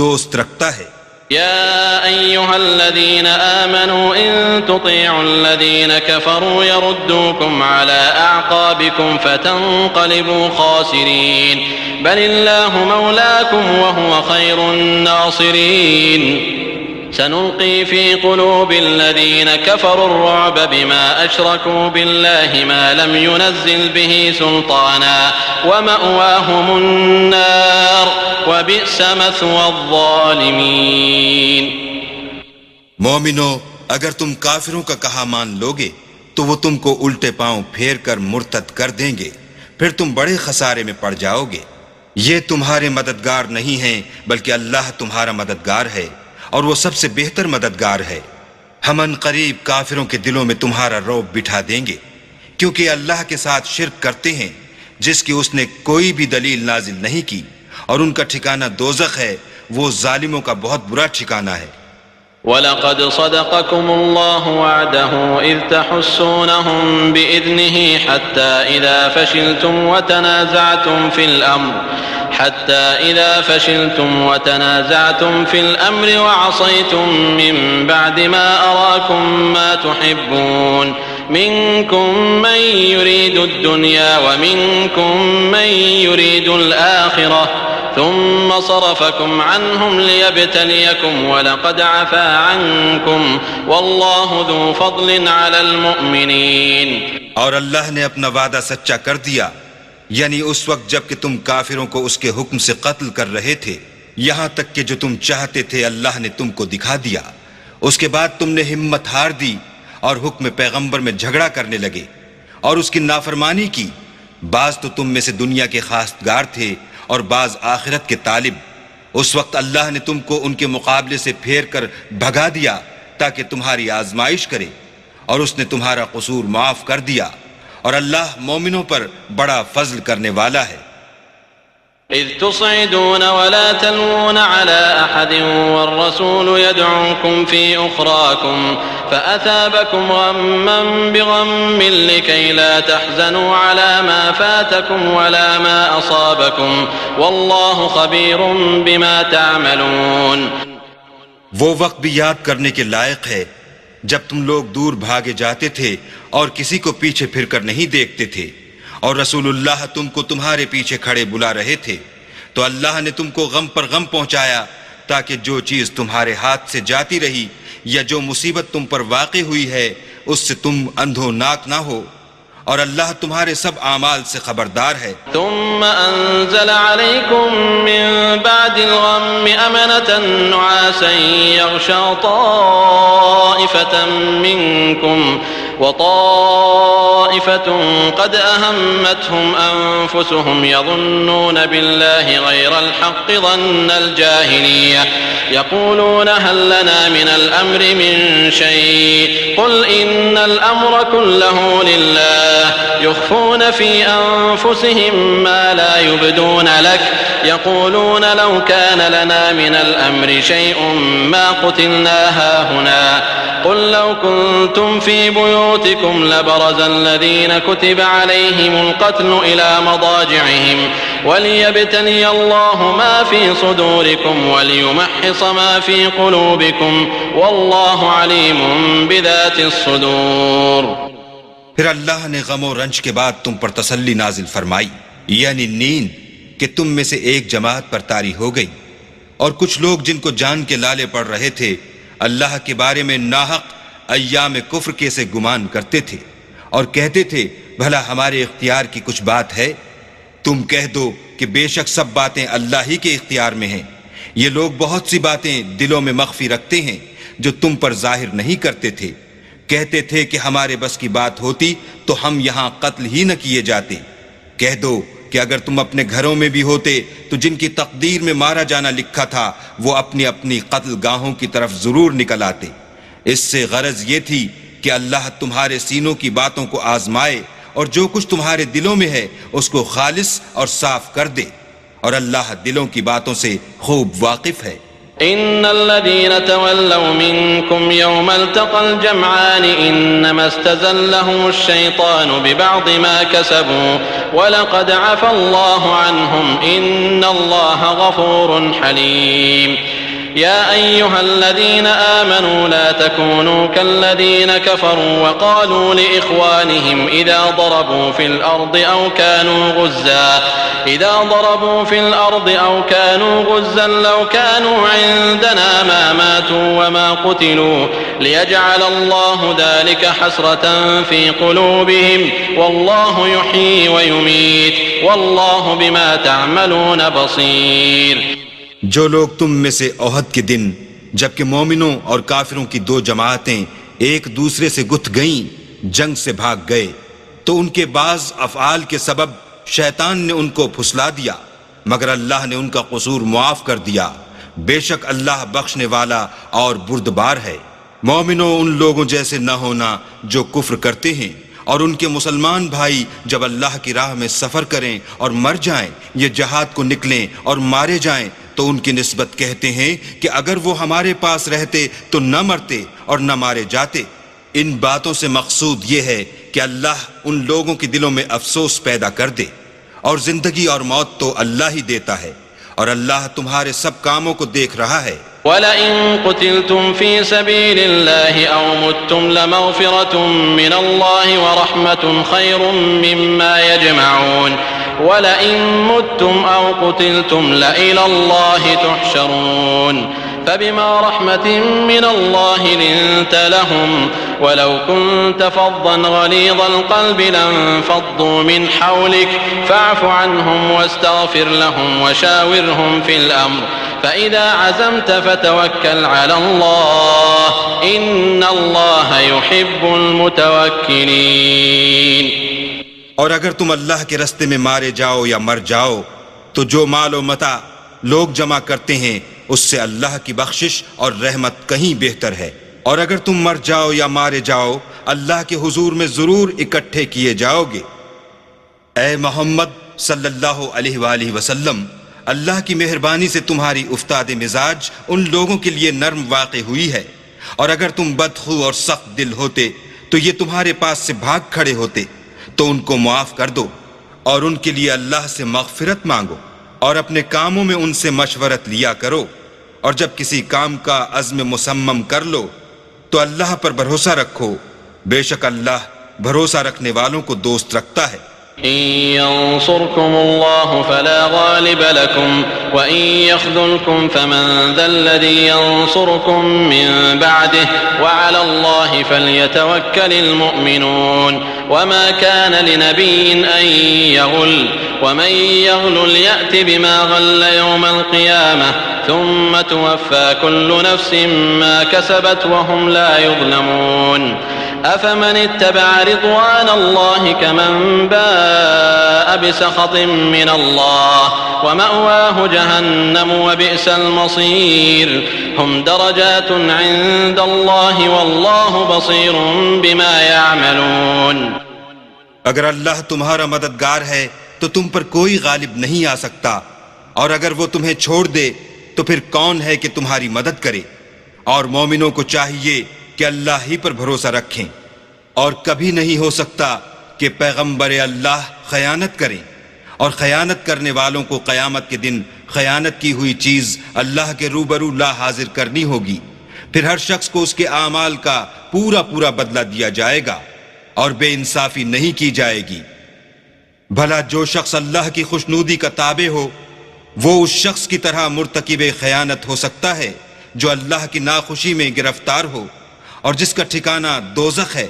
دوست رکھتا ہے. يا أيها الذين آمنوا إن تطيعوا الذين كفروا يردوكم على أعقابكم فتنقلبوا خاسرين بل الله مولاكم وهو خير الناصرين. سنلقي في قلوب الذين كفروا الرعب بما أشركوا بالله ما لم ينزل به سلطانا ومأواهم النار وبئس مثوى الظالمين. مومنو، اگر تم کافروں کا کہا مان لوگے تو وہ تم کو الٹے پاؤں پھیر کر مرتد کر دیں گے، پھر تم بڑے خسارے میں پڑ جاؤ گے. یہ تمہارے مددگار نہیں ہیں بلکہ اللہ تمہارا مددگار ہے، اور وہ سب سے بہتر مددگار ہے. ہم ان قریب کافروں کے دلوں میں تمہارا رعب بٹھا دیں گے، کیونکہ اللہ کے ساتھ شرک کرتے ہیں جس کی اس نے کوئی بھی دلیل نازل نہیں کی، اور ان کا ٹھکانہ دوزخ ہے، وہ ظالموں کا بہت برا ٹھکانہ ہے. وَلَقَدْ صَدَقَكُمُ اللَّهُ وَعْدَهُ إِذْ تَحُسُّونَهُم بِإِذْنِهِ حَتَّى إِذَا فشلتم وتنازعتم في الأمر وعصيتم من بعد ما أراكم ما تحبون منكم من يريد الدنيا ومنكم من يريد الآخرة ثم صرفكم عنهم ليبتليكم ولقد عفا عنكم والله ذو فضل على المؤمنين. اور اللہ نے اپنا وعدہ سچا کر دیا، یعنی اس وقت جب کہ تم کافروں کو اس کے حکم سے قتل کر رہے تھے، یہاں تک کہ جو تم چاہتے تھے اللہ نے تم کو دکھا دیا. اس کے بعد تم نے ہمت ہار دی اور حکم پیغمبر میں جھگڑا کرنے لگے اور اس کی نافرمانی کی. بعض تو تم میں سے دنیا کے خواستگار تھے اور بعض آخرت کے طالب. اس وقت اللہ نے تم کو ان کے مقابلے سے پھیر کر بھگا دیا تاکہ تمہاری آزمائش کرے، اور اس نے تمہارا قصور معاف کر دیا، اور اللہ مومنوں پر بڑا فضل کرنے والا ہے. اذ تصعدون ولا تلوون على احد والرسول يدعوكم في اخراكم فاثابكم غما بغم لكي لا تحزنوا على ما فاتكم ولا ما اصابكم والله خبير بما تعملون. وہ وقت بھی یاد کرنے کے لائق ہے جب تم لوگ دور بھاگے جاتے تھے اور کسی کو پیچھے پھر کر نہیں دیکھتے تھے اور رسول اللہ تم کو تمہارے پیچھے کھڑے بلا رہے تھے، تو اللہ نے تم کو غم پر غم پہنچایا تاکہ جو چیز تمہارے ہاتھ سے جاتی رہی یا جو مصیبت تم پر واقع ہوئی ہے اس سے تم اندھوناک نہ ہو، اور اللہ تمہارے سب اعمال سے خبردار ہے۔ ثم انزل عليكم من بعد الغم امنة نعاسا يغشى طائفة منكم وطائفة قد أهمتهم أنفسهم يظنون بالله غير الحق ظن الجاهلية يقولون هل لنا من الأمر من شيء قل إن الأمر كله لله يخفون في أنفسهم ما لا يبدون لك يقولون لو كان لنا من الأمر شيء ما قتلنا هاهنا قل لو كنتم في بيوتكم لبرز الذين كتب عليهم القتل إلى مضاجعهم وليبتلي الله ما في صدوركم وليمحص ما في قلوبكم والله عليم بذات الصدور۔ پھر اللہ نے غم و رنج کے بعد تم پر تسلی نازل فرمائی، یعنی نیند کہ تم میں سے ایک جماعت پر طاری ہو گئی، اور کچھ لوگ جن کو جان کے لالے پڑ رہے تھے اللہ کے بارے میں ناحق ایام کفر کے سے گمان کرتے تھے اور کہتے تھے بھلا ہمارے اختیار کی کچھ بات ہے؟ تم کہہ دو کہ بے شک سب باتیں اللہ ہی کے اختیار میں ہیں، یہ لوگ بہت سی باتیں دلوں میں مخفی رکھتے ہیں جو تم پر ظاہر نہیں کرتے تھے۔ کہتے تھے کہ ہمارے بس کی بات ہوتی تو ہم یہاں قتل ہی نہ کیے جاتے۔ کہہ دو کہ اگر تم اپنے گھروں میں بھی ہوتے تو جن کی تقدیر میں مارا جانا لکھا تھا وہ اپنی اپنی قتل گاہوں کی طرف ضرور نکل آتے۔ اس سے غرض یہ تھی کہ اللہ تمہارے سینوں کی باتوں کو آزمائے اور جو کچھ تمہارے دلوں میں ہے اس کو خالص اور صاف کر دے، اور اللہ دلوں کی باتوں سے خوب واقف ہے۔ إن الذين تولوا منكم يوم التقى الجمعان إنما استزلهم الشيطان ببعض ما كسبوا ولقد عفى الله عنهم إن الله غفور حليم۔ يا أيها الذين آمنوا لا تكونوا كالذين كفروا وقالوا لإخوانهم إذا ضربوا في الأرض أو كانوا غزا لو كانوا عندنا ما ماتوا وما قتلوا ليجعل الله ذلك حسرة في قلوبهم والله يحيي ويميت والله بما تعملون بصير۔ جو لوگ تم میں سے احد کے دن جبکہ مومنوں اور کافروں کی دو جماعتیں ایک دوسرے سے گتھ گئیں جنگ سے بھاگ گئے تو ان کے بعض افعال کے سبب شیطان نے ان کو پھسلا دیا، مگر اللہ نے ان کا قصور معاف کر دیا، بے شک اللہ بخشنے والا اور بردبار ہے۔ مومنوں ان لوگوں جیسے نہ ہونا جو کفر کرتے ہیں، اور ان کے مسلمان بھائی جب اللہ کی راہ میں سفر کریں اور مر جائیں یا جہاد کو نکلیں اور مارے جائیں تو ان کی نسبت کہتے ہیں کہ اگر وہ ہمارے پاس رہتے تو نہ مرتے اور نہ مارے جاتے۔ ان باتوں سے مقصود یہ ہے کہ اللہ ان لوگوں کے دلوں میں افسوس پیدا کر دے، اور زندگی اور موت تو اللہ ہی دیتا ہے، اور اللہ تمہارے سب کاموں کو دیکھ رہا ہے۔ وَلَئِن قُتِلْتُمْ فِي سَبِيلِ اللَّهِ أَوْ مُتُّمْ لَمَغْفِرَةٌ مِّنَ اللَّهِ وَرَحْمَةٌ خَيْرٌ مِّمَّا يَجْمَعُونَ وَلَئِن مُتُّمْ أَوْ قُتِلْتُمْ لَإِلَى اللَّهِ تُحْشَرُونَ فَبِمَا رَحْمَةٍ مِّنَ اللَّهِ لِنتَ لَهُمْ وَلَوْ كُنتَ فَظًّا غَلِيظَ الْقَلْبِ لَانفَضُّوا مِنْ حَوْلِكَ فَاعْفُ عَنْهُمْ وَاسْتَغْفِرْ لَهُمْ وَشَاوِرْهُمْ فِي الْأَمْرِ فَإِذَا عَزَمْتَ فَتَوَكَّلْ عَلَى اللَّهِ إِنَّ اللَّهَ يُحِبُّ الْمُتَوَكِّلِينَ۔ اور اگر تم اللہ کے رستے میں مارے جاؤ یا مر جاؤ تو جو مال و متاع لوگ جمع کرتے ہیں اس سے اللہ کی بخشش اور رحمت کہیں بہتر ہے، اور اگر تم مر جاؤ یا مارے جاؤ اللہ کے حضور میں ضرور اکٹھے کیے جاؤ گے۔ اے محمد صلی اللہ علیہ وآلہ وسلم، اللہ کی مہربانی سے تمہاری افتاد مزاج ان لوگوں کے لیے نرم واقع ہوئی ہے، اور اگر تم بدخو اور سخت دل ہوتے تو یہ تمہارے پاس سے بھاگ کھڑے ہوتے، تو ان کو معاف کر دو اور ان کے لیے اللہ سے مغفرت مانگو، اور اپنے کاموں میں ان سے مشورت لیا کرو، اور جب کسی کام کا عزم مصمم کر لو تو اللہ پر بھروسہ رکھو، بے شک اللہ بھروسہ رکھنے والوں کو دوست رکھتا ہے۔ إن ينصركم الله فلا غالب لكم وإن يخذلكم فمن ذا الذي ينصركم من بعده وعلى الله فليتوكل المؤمنون وما كان لنبي أن يغل ومن يغل يأت بما غل يوم القيامة ثم توفى كل نفس ما كسبت وهم لا يظلمون أفمن اتبع رضوان الله كمن باء بسخط من الله ومأواه جهنم وبئس المصير هم درجات عند الله والله بصير بما يعملون۔ اگر اللہ تمہارا مددگار ہے تو تم پر کوئی غالب نہیں آ سکتا، اور اگر وہ تمہیں چھوڑ دے تو پھر کون ہے کہ تمہاری مدد کرے؟ اور مومنوں کو چاہیے کہ اللہ ہی پر بھروسہ رکھیں، اور کبھی نہیں ہو سکتا کہ پیغمبر اللہ خیانت کریں، اور خیانت کرنے والوں کو قیامت کے دن خیانت کی ہوئی چیز اللہ کے روبرو لا حاضر کرنی ہوگی، پھر ہر شخص کو اس کے اعمال کا پورا پورا بدلہ دیا جائے گا، اور بے انصافی نہیں کی جائے گی۔ بھلا جو شخص اللہ کی خوشنودی کا تابع ہو وہ اس شخص کی طرح مرتکب خیانت ہو سکتا ہے جو اللہ کی ناخوشی میں گرفتار ہو، اور جس کا ٹھکانہ دوزخ ہے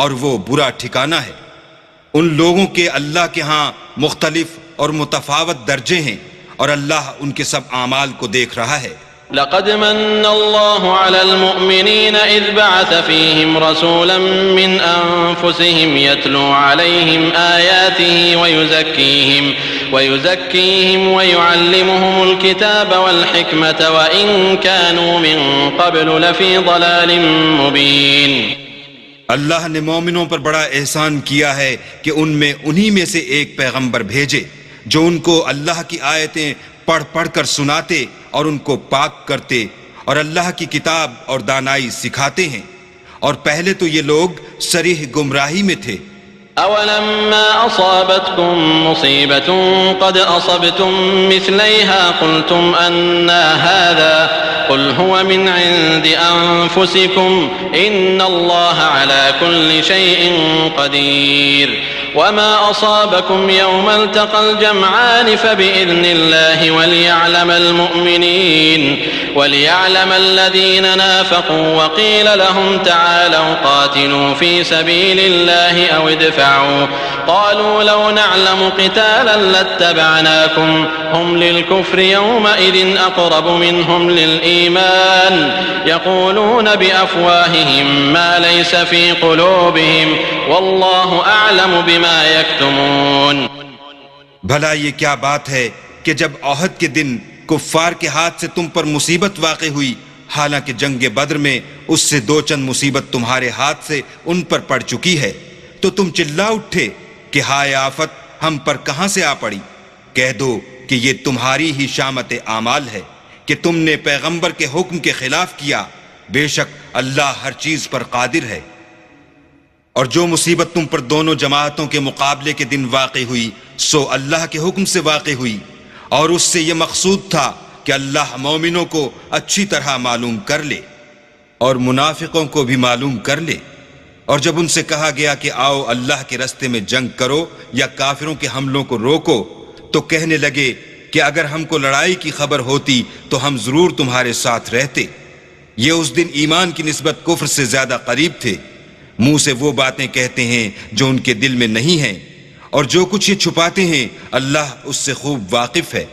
اور وہ برا ٹھکانہ ہے۔ ان لوگوں کے اللہ کے ہاں مختلف اور متفاوت درجے ہیں، اور اللہ ان کے سب اعمال کو دیکھ رہا ہے۔ لقد من الله على المؤمنين إذ بعث فيهم رسولا من أنفسهم يتلو عليهم آياته ويزكيهم ويعلمهم الكتاب والحكمة وإن كانوا من قبل لفي ضلال مبين۔ اللہ نے مومنوں پر بڑا احسان کیا ہے کہ ان میں انہی میں سے ایک پیغمبر بھیجے جو ان کو اللہ کی آیتیں پڑھ پڑھ کر سناتے اور ان کو پاک کرتے اور اللہ کی کتاب اور دانائی سکھاتے ہیں، اور پہلے تو یہ لوگ صریح گمراہی میں تھے۔ أولما أصابتكم مصيبة قد أصبتم مثليها قلتم أنى هذا قل هو من عند أنفسكم إن الله على كل شيء قدير وما أصابكم يوم التقى الجمعان فبإذن الله وليعلم الذين نافقوا وقيل لهم تعالوا قاتلوا في سبيل الله أو ادفعوا قالوا لو نعلم قتالا لاتبعناكم هم للكفر يومئذ أقرب منهم للإيمان يقولون بأفواههم ما ليس في قلوبهم والله أعلم بما يكتمون۔ بھلا یہ کیا بات ہے کہ جب احد کے دن کفار کے ہاتھ سے تم پر مصیبت واقع ہوئی، حالانکہ جنگ بدر میں اس سے دو چند مصیبت تمہارے ہاتھ سے ان پر پڑ چکی ہے، تو تم چلا اٹھے کہ ہائے آفت ہم پر کہاں سے آ پڑی؟ کہہ دو کہ یہ تمہاری ہی شامت اعمال ہے کہ تم نے پیغمبر کے حکم کے خلاف کیا، بے شک اللہ ہر چیز پر قادر ہے۔ اور جو مصیبت تم پر دونوں جماعتوں کے مقابلے کے دن واقع ہوئی سو اللہ کے حکم سے واقع ہوئی، اور اس سے یہ مقصود تھا کہ اللہ مومنوں کو اچھی طرح معلوم کر لے اور منافقوں کو بھی معلوم کر لے۔ اور جب ان سے کہا گیا کہ آؤ اللہ کے رستے میں جنگ کرو یا کافروں کے حملوں کو روکو، تو کہنے لگے کہ اگر ہم کو لڑائی کی خبر ہوتی تو ہم ضرور تمہارے ساتھ رہتے۔ یہ اس دن ایمان کی نسبت کفر سے زیادہ قریب تھے، منہ سے وہ باتیں کہتے ہیں جو ان کے دل میں نہیں ہیں، اور جو کچھ یہ چھپاتے ہیں اللہ اس سے خوب واقف ہے۔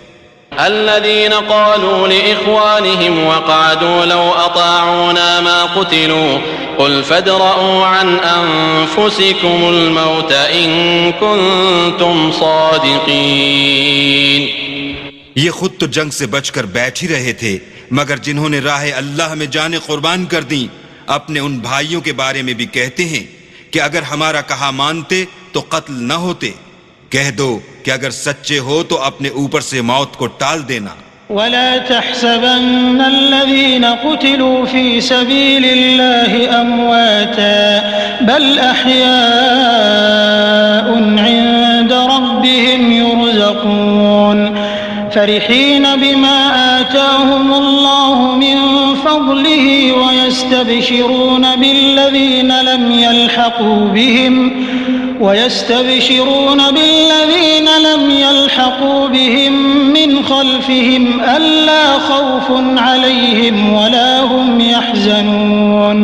الذين قالوا لإخوانهم وقعدوا لو أطاعونا ما قتلوا قل فادرءوا عن أنفسكم الموت إن كنتم صادقين۔ یہ خود تو جنگ سے بچ کر بیٹھ ہی رہے تھے، مگر جنہوں نے راہ اللہ میں جانیں قربان کر دیں اپنے ان بھائیوں کے بارے میں بھی کہتے ہیں کہ اگر ہمارا کہا مانتے تو قتل نہ ہوتے۔ کہہ دو کہ اگر سچے ہو تو اپنے اوپر سے موت کو ٹال دینا۔ ولا تحسبن الذين قتلوا في سبيل الله أمواتا بل أحياء عند ربهم يرزقون فرحين بما آتاهم الله من فضله ويستبشرون بالذين لم يلحقوا بهم من خلفهم ألا خوف عليهم ولا هم يحزنون۔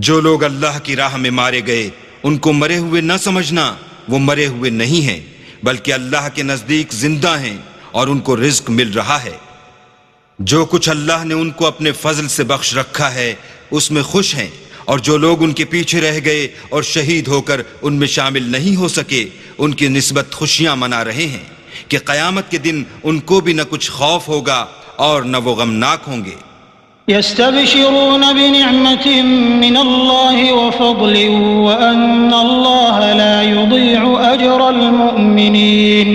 جو لوگ اللہ کی راہ میں مارے گئے ان کو مرے ہوئے نہ سمجھنا، وہ مرے ہوئے نہیں ہیں بلکہ اللہ کے نزدیک زندہ ہیں اور ان کو رزق مل رہا ہے۔ جو کچھ اللہ نے ان کو اپنے فضل سے بخش رکھا ہے اس میں خوش ہیں، اور جو لوگ ان کے پیچھے رہ گئے اور شہید ہو کر ان میں شامل نہیں ہو سکے ان کی نسبت خوشیاں منا رہے ہیں کہ قیامت کے دن ان کو بھی نہ کچھ خوف ہوگا اور نہ وہ غمناک ہوں گے۔ يستبشرون بنعمة من الله وفضل وأن الله لا يضيع أجر المؤمنين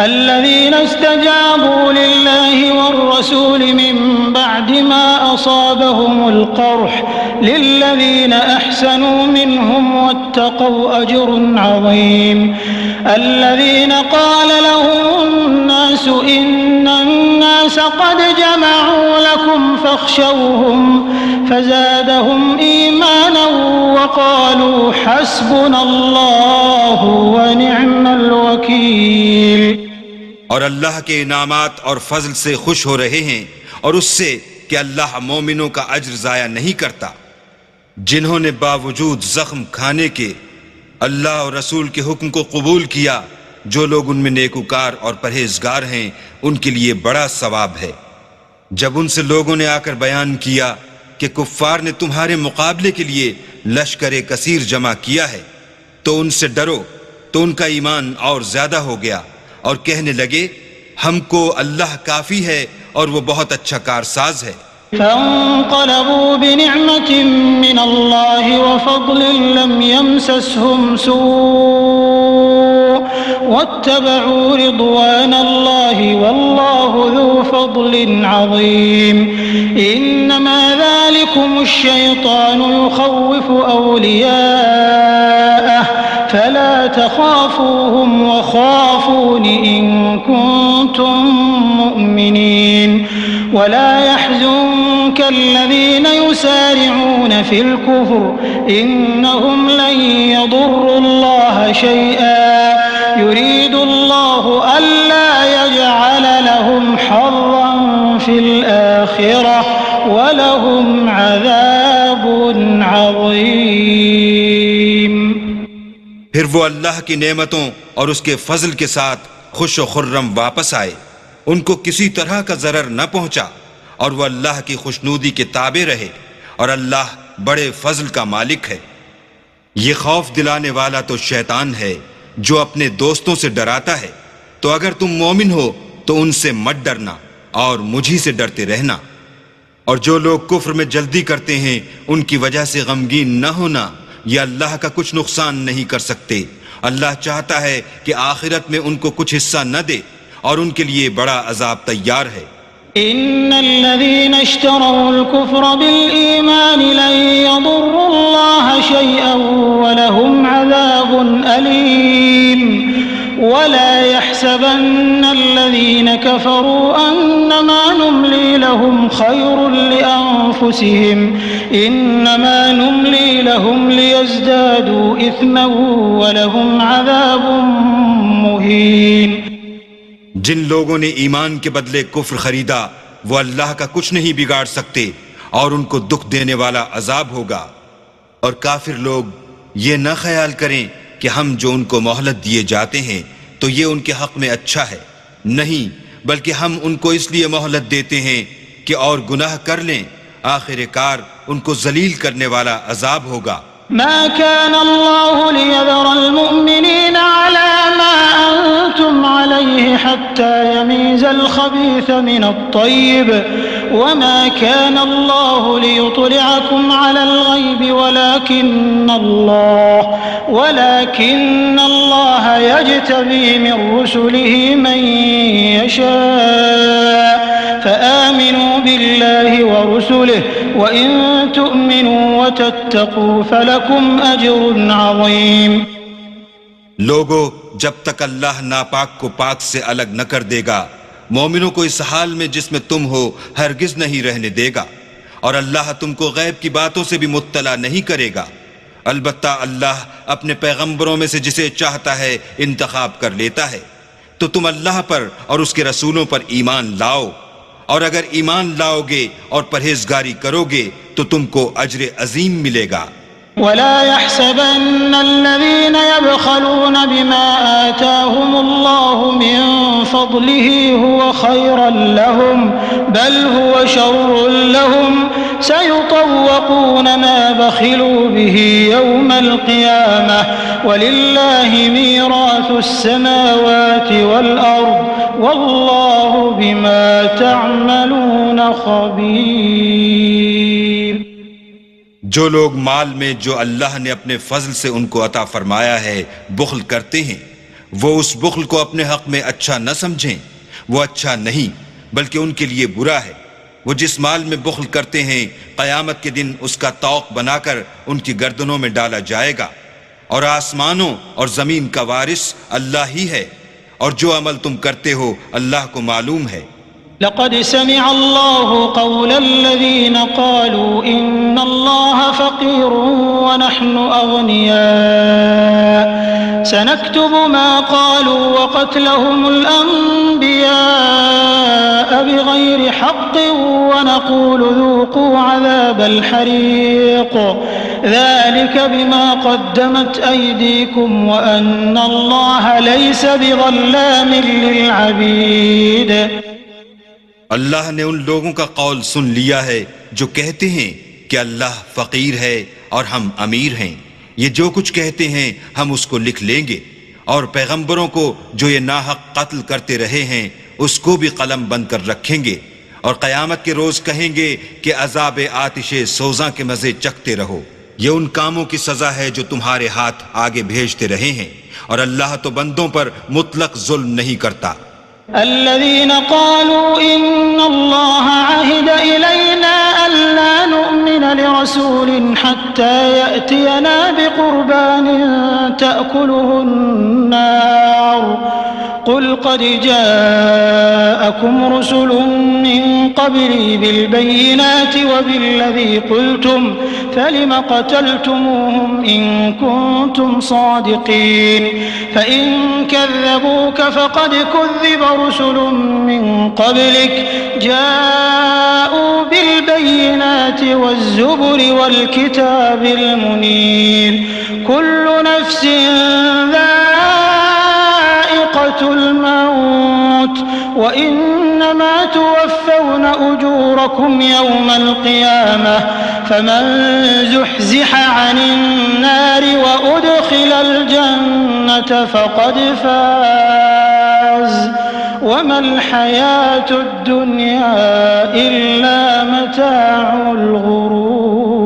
الذين استجابوا لله والرسول من بعد ما أصابهم القرح للذين أحسنوا منهم واتقوا أجر عظيم الذين قال لهم الناس إن الناس قد جمعوا لكم فاخشوهم فزادهم إيمانا وقالوا حسبنا الله ونعم الوكيل۔ اور اللہ کے انعامات اور فضل سے خوش ہو رہے ہیں اور اس سے کہ اللہ مومنوں کا اجر ضائع نہیں کرتا، جنہوں نے باوجود زخم کھانے کے اللہ اور رسول کے حکم کو قبول کیا، جو لوگ ان میں نیکوکار اور پرہیزگار ہیں ان کے لیے بڑا ثواب ہے۔ جب ان سے لوگوں نے آ کر بیان کیا کہ کفار نے تمہارے مقابلے کے لیے لشکر کثیر جمع کیا ہے تو ان سے ڈرو، تو ان کا ایمان اور زیادہ ہو گیا اور کہنے لگے ہم کو اللہ کافی ہے اور وہ بہت اچھا کارساز ہے۔ فانقلبوا بنعمة من الله وفضل لم يمسسهم سوء واتبعوا رضوان الله والله ذو فضل عظيم إنما ذلكم الشيطان يخوف أولياءه فلا تخافوهم وخافون إن كنتم مؤمنين ولا يحزنك الذين يسارعون في الكفر إنهم لن يضروا الله شيئا يريد الله ألا يجعل لهم حظا في الآخرة ولهم عذاب عظيم۔ پھر وہ اللہ کی نعمتوں اور اس کے فضل کے ساتھ خوش و خرم واپس آئے، ان کو کسی طرح کا ضرر نہ پہنچا اور وہ اللہ کی خوشنودی کے تابع رہے، اور اللہ بڑے فضل کا مالک ہے۔ یہ خوف دلانے والا تو شیطان ہے جو اپنے دوستوں سے ڈراتا ہے، تو اگر تم مومن ہو تو ان سے مت ڈرنا اور مجھی سے ڈرتے رہنا۔ اور جو لوگ کفر میں جلدی کرتے ہیں ان کی وجہ سے غمگین نہ ہونا، یہ اللہ کا کچھ نقصان نہیں کر سکتے۔ اللہ چاہتا ہے کہ آخرت میں ان کو کچھ حصہ نہ دے اور ان کے لیے بڑا عذاب تیار ہے۔ إن الذين اشتروا الكفر بالإيمان لن يضروا الله شيئا ولهم عذاب أليم ولا يحسبن الذين كفروا أنما نملي لهم خير لأنفسهم إنما نملي لهم ليزدادوا إثما ولهم عذاب مهين۔ جن لوگوں نے ایمان کے بدلے کفر خریدا وہ اللہ کا کچھ نہیں بگاڑ سکتے اور ان کو دکھ دینے والا عذاب ہوگا۔ اور کافر لوگ یہ نہ خیال کریں کہ ہم جو ان کو مہلت دیے جاتے ہیں تو یہ ان کے حق میں اچھا ہے، نہیں، بلکہ ہم ان کو اس لیے مہلت دیتے ہیں کہ اور گناہ کر لیں، آخر کار ان کو ذلیل کرنے والا عذاب ہوگا۔ ما كان الله ليذر المؤمنين على ما أنتم عليه حتى يميز الخبيث من الطيب وما كان الله ليطلعكم على الغيب ولكن الله يجتبي من رسله من يشاء فآمنوا بالله ورسله وإن تؤمنوا وتتقوا فلكم أجر عظيم۔ لوگو، جب تک اللہ ناپاک کو پاک سے الگ نہ کر دے گا مومنوں کو اس حال میں جس میں تم ہو ہرگز نہیں رہنے دے گا، اور اللہ تم کو غیب کی باتوں سے بھی مطلع نہیں کرے گا۔ البتہ اللہ اپنے پیغمبروں میں سے جسے چاہتا ہے انتخاب کر لیتا ہے۔ تو تم اللہ پر اور اس کے رسولوں پر ایمان لاؤ، اور اگر ایمان لاؤ گے اور پرہیزگاری کرو گے تو تم کو اجر عظیم ملے گا۔ ولا يحسبن الذين يبخلون بما آتاهم الله من فضله هو خيرا لهم بل هو شر لهم سيطوقون ما بخلوا به يوم القيامة ولله ميراث السماوات والأرض والله بما تعملون خبير۔ جو لوگ مال میں جو اللہ نے اپنے فضل سے ان کو عطا فرمایا ہے بخل کرتے ہیں، وہ اس بخل کو اپنے حق میں اچھا نہ سمجھیں، وہ اچھا نہیں بلکہ ان کے لیے برا ہے۔ وہ جس مال میں بخل کرتے ہیں قیامت کے دن اس کا طوق بنا کر ان کی گردنوں میں ڈالا جائے گا، اور آسمانوں اور زمین کا وارث اللہ ہی ہے، اور جو عمل تم کرتے ہو اللہ کو معلوم ہے۔ لقد سمع الله قول الذين قالوا إن الله فقير ونحن أغنياء سنكتب ما قالوا وقتلهم الأنبياء بغير حق ونقول ذوقوا عذاب الحريق ذلك بما قدمت أيديكم وأن الله ليس بظلام للعبيد۔ اللہ نے ان لوگوں کا قول سن لیا ہے جو کہتے ہیں کہ اللہ فقیر ہے اور ہم امیر ہیں، یہ جو کچھ کہتے ہیں ہم اس کو لکھ لیں گے، اور پیغمبروں کو جو یہ ناحق قتل کرتے رہے ہیں اس کو بھی قلم بند کر رکھیں گے، اور قیامت کے روز کہیں گے کہ عذاب آتش سوزاں کے مزے چکھتے رہو، یہ ان کاموں کی سزا ہے جو تمہارے ہاتھ آگے بھیجتے رہے ہیں، اور اللہ تو بندوں پر مطلق ظلم نہیں کرتا۔ الذين قالوا إن الله عهد إلينا ألا نؤمن لرسول حتى يأتينا بقربان تأكله النار قل قد جاءكم رسل من قبلي بالبينات وبالذي قلتم فلم قتلتموهم إن كنتم صادقين فإن كذبوك فقد كذب رسل من قبلك جاءوا بالبينات والزبر والكتاب المنير كل نفس ذائقة الموت وإنما توفون أجوركم يوم القيامة فمن زحزح عن النار وأدخل الجنة فقد فاز وما الحياة الدنيا إلا متاع الغرور۔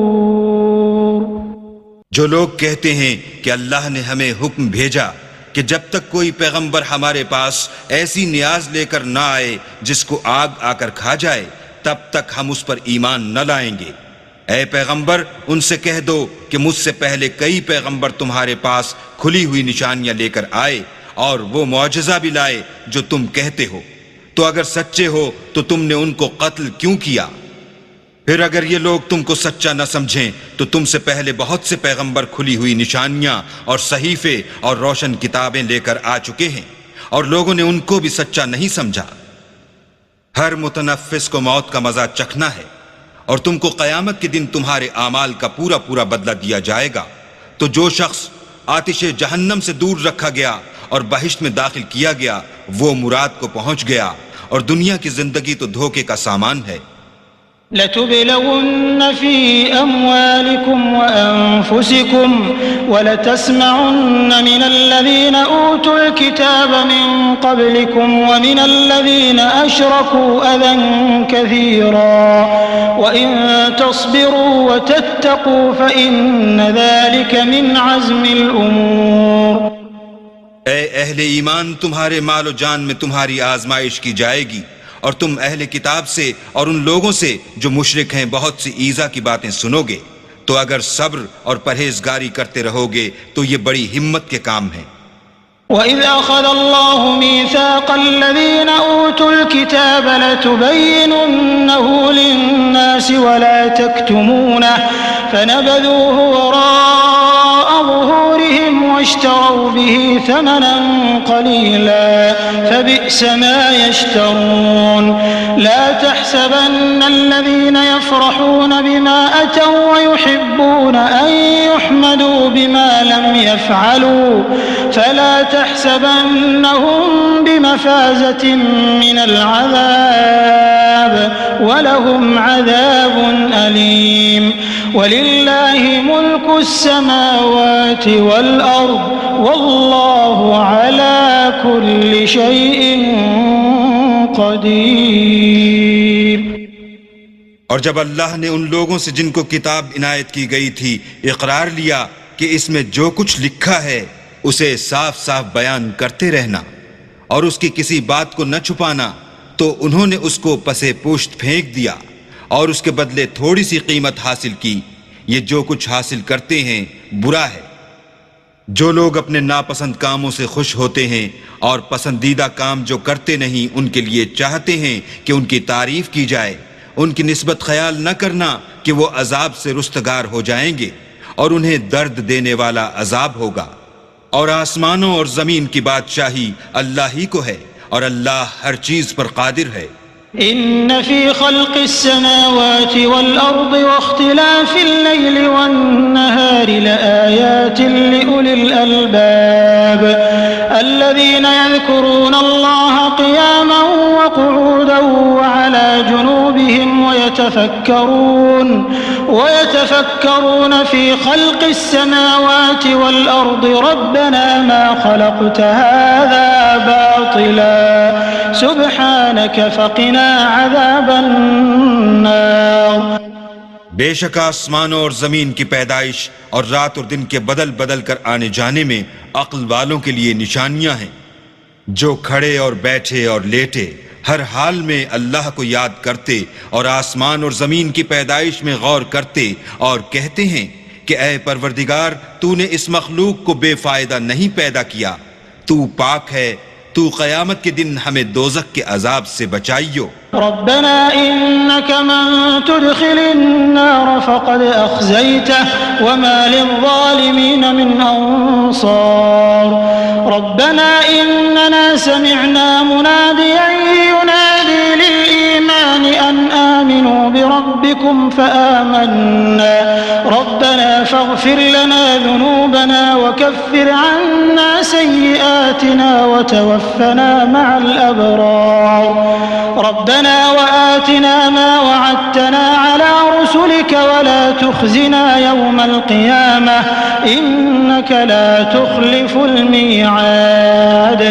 جو لوگ کہتے ہیں کہ اللہ نے ہمیں حکم بھیجا کہ جب تک کوئی پیغمبر ہمارے پاس ایسی نیاز لے کر نہ آئے جس کو آگ آ کر کھا جائے تب تک ہم اس پر ایمان نہ لائیں گے۔ اے پیغمبر ان سے کہہ دو کہ مجھ سے پہلے کئی پیغمبر تمہارے پاس کھلی ہوئی نشانیاں لے کر آئے اور وہ معجزہ بھی لائے جو تم کہتے ہو، تو اگر سچے ہو تو تم نے ان کو قتل کیوں کیا؟ پھر اگر یہ لوگ تم کو سچا نہ سمجھیں تو تم سے پہلے بہت سے پیغمبر کھلی ہوئی نشانیاں اور صحیفے اور روشن کتابیں لے کر آ چکے ہیں، اور لوگوں نے ان کو بھی سچا نہیں سمجھا۔ ہر متنفس کو موت کا مزہ چکھنا ہے، اور تم کو قیامت کے دن تمہارے اعمال کا پورا پورا بدلہ دیا جائے گا۔ تو جو شخص آتش جہنم سے دور رکھا گیا اور بہشت میں داخل کیا گیا وہ مراد کو پہنچ گیا، اور دنیا کی زندگی تو دھوکے کا سامان ہے۔ لَتُبْلَوُنَّ فِي أَمْوَالِكُمْ وَأَنفُسِكُمْ وَلَتَسْمَعُنَّ مِنَ الَّذِينَ أُوتُوا الْكِتَابَ مِنْ قَبْلِكُمْ وَمِنَ الَّذِينَ أَشْرَكُوا أَذًى كَثِيرًا وَإِن تَصْبِرُوا وَتَتَّقُوا فَإِنَّ ذَلِكَ مِنْ عَزْمِ الْأُمُورِ۔ اے اہل ایمان تمہارے مال و جان میں تمہاری آزمائش کی جائے گی، اور تم اہل کتاب سے اور ان لوگوں سے جو مشرک ہیں بہت سی ایذا کی باتیں سنو گے، تو اگر صبر اور پرہیزگاری کرتے رہو گے تو یہ بڑی ہمت کے کام ہیں۔ وَإِذْ أَخَذَ اللَّهُ مِيثَاقَ الَّذِينَ أُوتُوا الْكِتَابَ لَتُبَيِّنُنَّهُ لِلنَّاسِ وَلَا تَكْتُمُونَهُ فَنَبَذُوهُ وَرَاءَ ظُهُورِهِمْ وَاشْتَرَوْا بِهِ ثَمَنًا قَلِيلًا فَبِئْسَ مَا يَشْتَرُونَ لَا تَحْسَبَنَّ الَّذِينَ يَفْرَحُونَ بِمَا أَتَوا وَيُحِبُّونَ أَن يُحْمَدُوا بِمَا لَمْ يَفْعَلُوا فلا تحسبنهم بمفازة من العذاب ولهم عذاب أليم ولله ملك السماوات والأرض والله على كل شيء قدير. اور جب اللہ نے ان لوگوں سے جن کو کتاب عنایت کی گئی تھی اقرار لیا کہ اس میں جو کچھ لکھا ہے اسے صاف صاف بیان کرتے رہنا اور اس کی کسی بات کو نہ چھپانا، تو انہوں نے اس کو پسے پوشت پھینک دیا اور اس کے بدلے تھوڑی سی قیمت حاصل کی. یہ جو کچھ حاصل کرتے ہیں برا ہے. جو لوگ اپنے ناپسند کاموں سے خوش ہوتے ہیں اور پسندیدہ کام جو کرتے نہیں ان کے لیے چاہتے ہیں کہ ان کی تعریف کی جائے، ان کی نسبت خیال نہ کرنا کہ وہ عذاب سے رستگار ہو جائیں گے اور انہیں درد دینے والا عذاب ہوگا. اور آسمانوں اور زمین کی بادشاہی اللہ ہی کو ہے اور اللہ ہر چیز پر قادر ہے. ان فی خلق السماوات والارض واختلاف الليل والنهار لآیات لأولی الالباب الذين يذكرون الله قياما وقعودا وعلى جنوبهم ويتفكرون في خلق السماوات والأرض ربنا ما خلقت هذا باطلا سبحانك فقنا عذاب النار. بے شک آسمانوں اور زمین کی پیدائش اور رات اور دن کے بدل بدل کر آنے جانے میں عقل والوں کے لیے نشانیاں ہیں. جو کھڑے اور بیٹھے اور لیٹے ہر حال میں اللہ کو یاد کرتے اور آسمان اور زمین کی پیدائش میں غور کرتے اور کہتے ہیں کہ اے پروردگار تو نے اس مخلوق کو بے فائدہ نہیں پیدا کیا، تو پاک ہے، تو قیامت کے دن ہمیں دوزخ کے عذاب سے بچائیو. ربنا إنك من تدخل النار فقد أخزيته وما للظالمين من أنصار. ربنا إننا سمعنا مناديا ينادي للإيمان أن آمنوا بربكم فآمنا ربنا فاغفر لنا ذنوبنا وكفر عنا سيئاتنا وتوفنا مع الأبرار. ربنا وآتنا ما وعدتنا على رسلك ولا تخزنا يوم القيامة إنك لا تخلف الميعاد.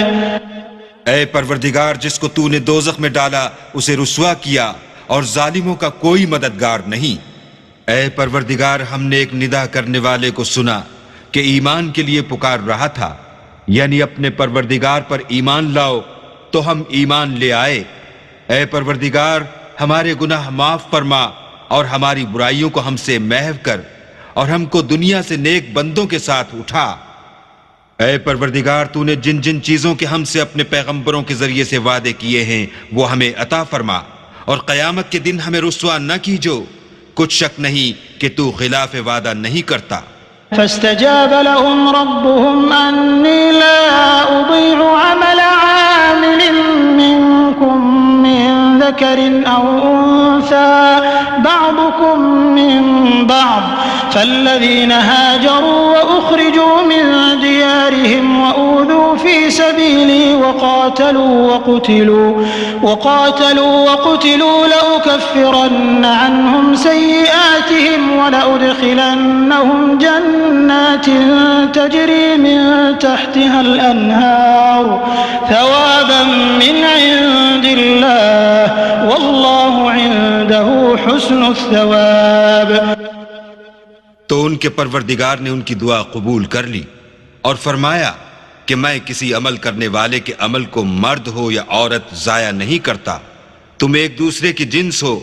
اے پروردگار جس کو تو نے دوزخ میں ڈالا اسے رسوا کیا اور ظالموں کا کوئی مددگار نہیں. اے پروردگار ہم نے ایک ندا کرنے والے کو سنا کہ ایمان کے لیے پکار رہا تھا، یعنی اپنے پروردگار پر ایمان لاؤ، تو ہم ایمان لے آئے. اے پروردگار ہمارے گناہ معاف فرما اور ہماری برائیوں کو ہم سے محو کر اور ہم کو دنیا سے نیک بندوں کے ساتھ اٹھا. اے پروردگار تو نے جن جن چیزوں کے ہم سے اپنے پیغمبروں کے ذریعے سے وعدے کیے ہیں وہ ہمیں عطا فرما اور قیامت کے دن ہمیں رسوا نہ کیجو. کچھ شک نہیں کہ تو خلاف وعدہ نہیں کرتا. فاستجاب لهم ربهم أني لا أضيع عمل عامل منكم من ذكر أو أنثى بعضكم من بعض فالذين هاجروا وأخرجوا من ديارهم وأوذوا في سبيلي وقاتلوا وقتلوا لأكفرن عنهم سيئاتهم ولأدخلنهم جنات تجري من تحتها الأنهار ثوابا من عند الله والله عنده حسن الثواب. تو ان کے پروردگار نے ان کی دعا قبول کر لی اور فرمایا کہ میں کسی عمل کرنے والے کے عمل کو مرد ہو یا عورت ضائع نہیں کرتا. تم ایک دوسرے کی جنس ہو،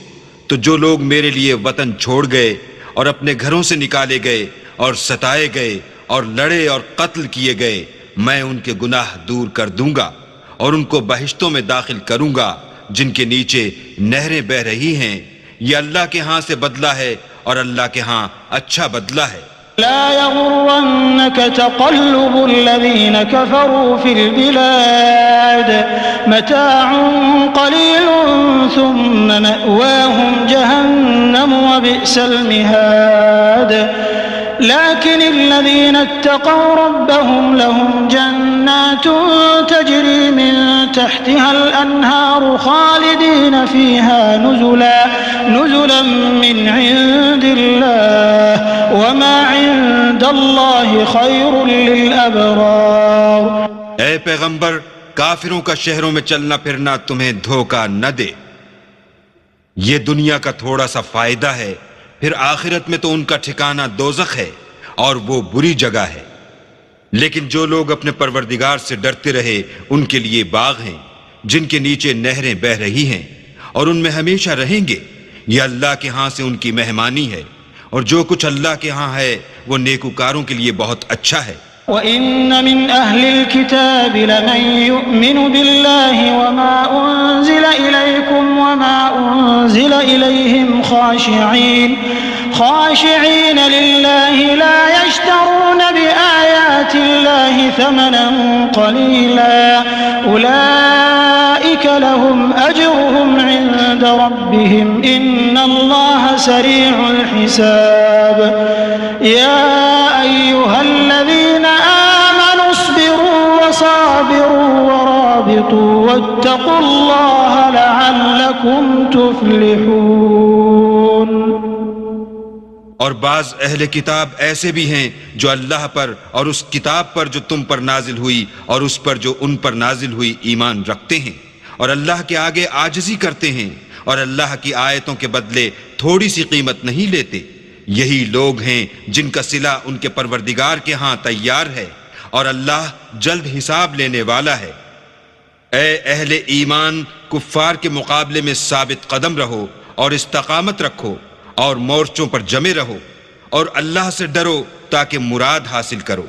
تو جو لوگ میرے لیے وطن چھوڑ گئے اور اپنے گھروں سے نکالے گئے اور ستائے گئے اور لڑے اور قتل کیے گئے میں ان کے گناہ دور کر دوں گا اور ان کو بہشتوں میں داخل کروں گا جن کے نیچے نہریں بہ رہی ہیں. یہ اللہ کے ہاں سے بدلہ ہے اور اللہ کے ہاں اچھا بدلہ ہے. لا يغرنك تقلب الذين كفروا في البلاد متاع قليل ثم مأواهم جهنم وبئس المهاد لكن الذين اتقوا ربهم لهم جنات تجري من تحتها الأنهار خالدين فيها نزلا من عند الله وما عند الله خير للأبرار. اے پیغمبر، کافروں کا شہروں میں چلنا پھرنا تمہیں دھوکہ نہ دے. یہ دنیا کا تھوڑا سا فائدہ ہے، پھر آخرت میں تو ان کا ٹھکانہ دوزخ ہے اور وہ بری جگہ ہے. لیکن جو لوگ اپنے پروردگار سے ڈرتے رہے ان کے لیے باغ ہیں جن کے نیچے نہریں بہ رہی ہیں اور ان میں ہمیشہ رہیں گے. یہ اللہ کے ہاں سے ان کی مہمانی ہے اور جو کچھ اللہ کے ہاں ہے وہ نیکوکاروں کے لیے بہت اچھا ہے. وَإِنَّ مِنْ أَهْلِ الْكِتَابِ لَمَنْ يُؤْمِنُ بِاللَّهِ وَمَا أُنزِلَ إِلَيْكُمْ وَمَا أُنزِلَ إِلَيْهِمْ خاشعين لله لا يشترون بآيات الله ثمنا قليلا أولئك لهم أجرهم عند ربهم إن الله سريع الحساب. يا أيها الذين آمنوا اصبروا وصابروا ورابطوا واتقوا الله لعلكم تفلحون. اور بعض اہل کتاب ایسے بھی ہیں جو اللہ پر اور اس کتاب پر جو تم پر نازل ہوئی اور اس پر جو ان پر نازل ہوئی ایمان رکھتے ہیں اور اللہ کے آگے عاجزی کرتے ہیں اور اللہ کی آیتوں کے بدلے تھوڑی سی قیمت نہیں لیتے. یہی لوگ ہیں جن کا صلہ ان کے پروردگار کے ہاں تیار ہے اور اللہ جلد حساب لینے والا ہے. اے اہل ایمان، کفار کے مقابلے میں ثابت قدم رہو اور استقامت رکھو اور مورچوں پر جمے رہو اور اللہ سے ڈرو تاکہ مراد حاصل کرو.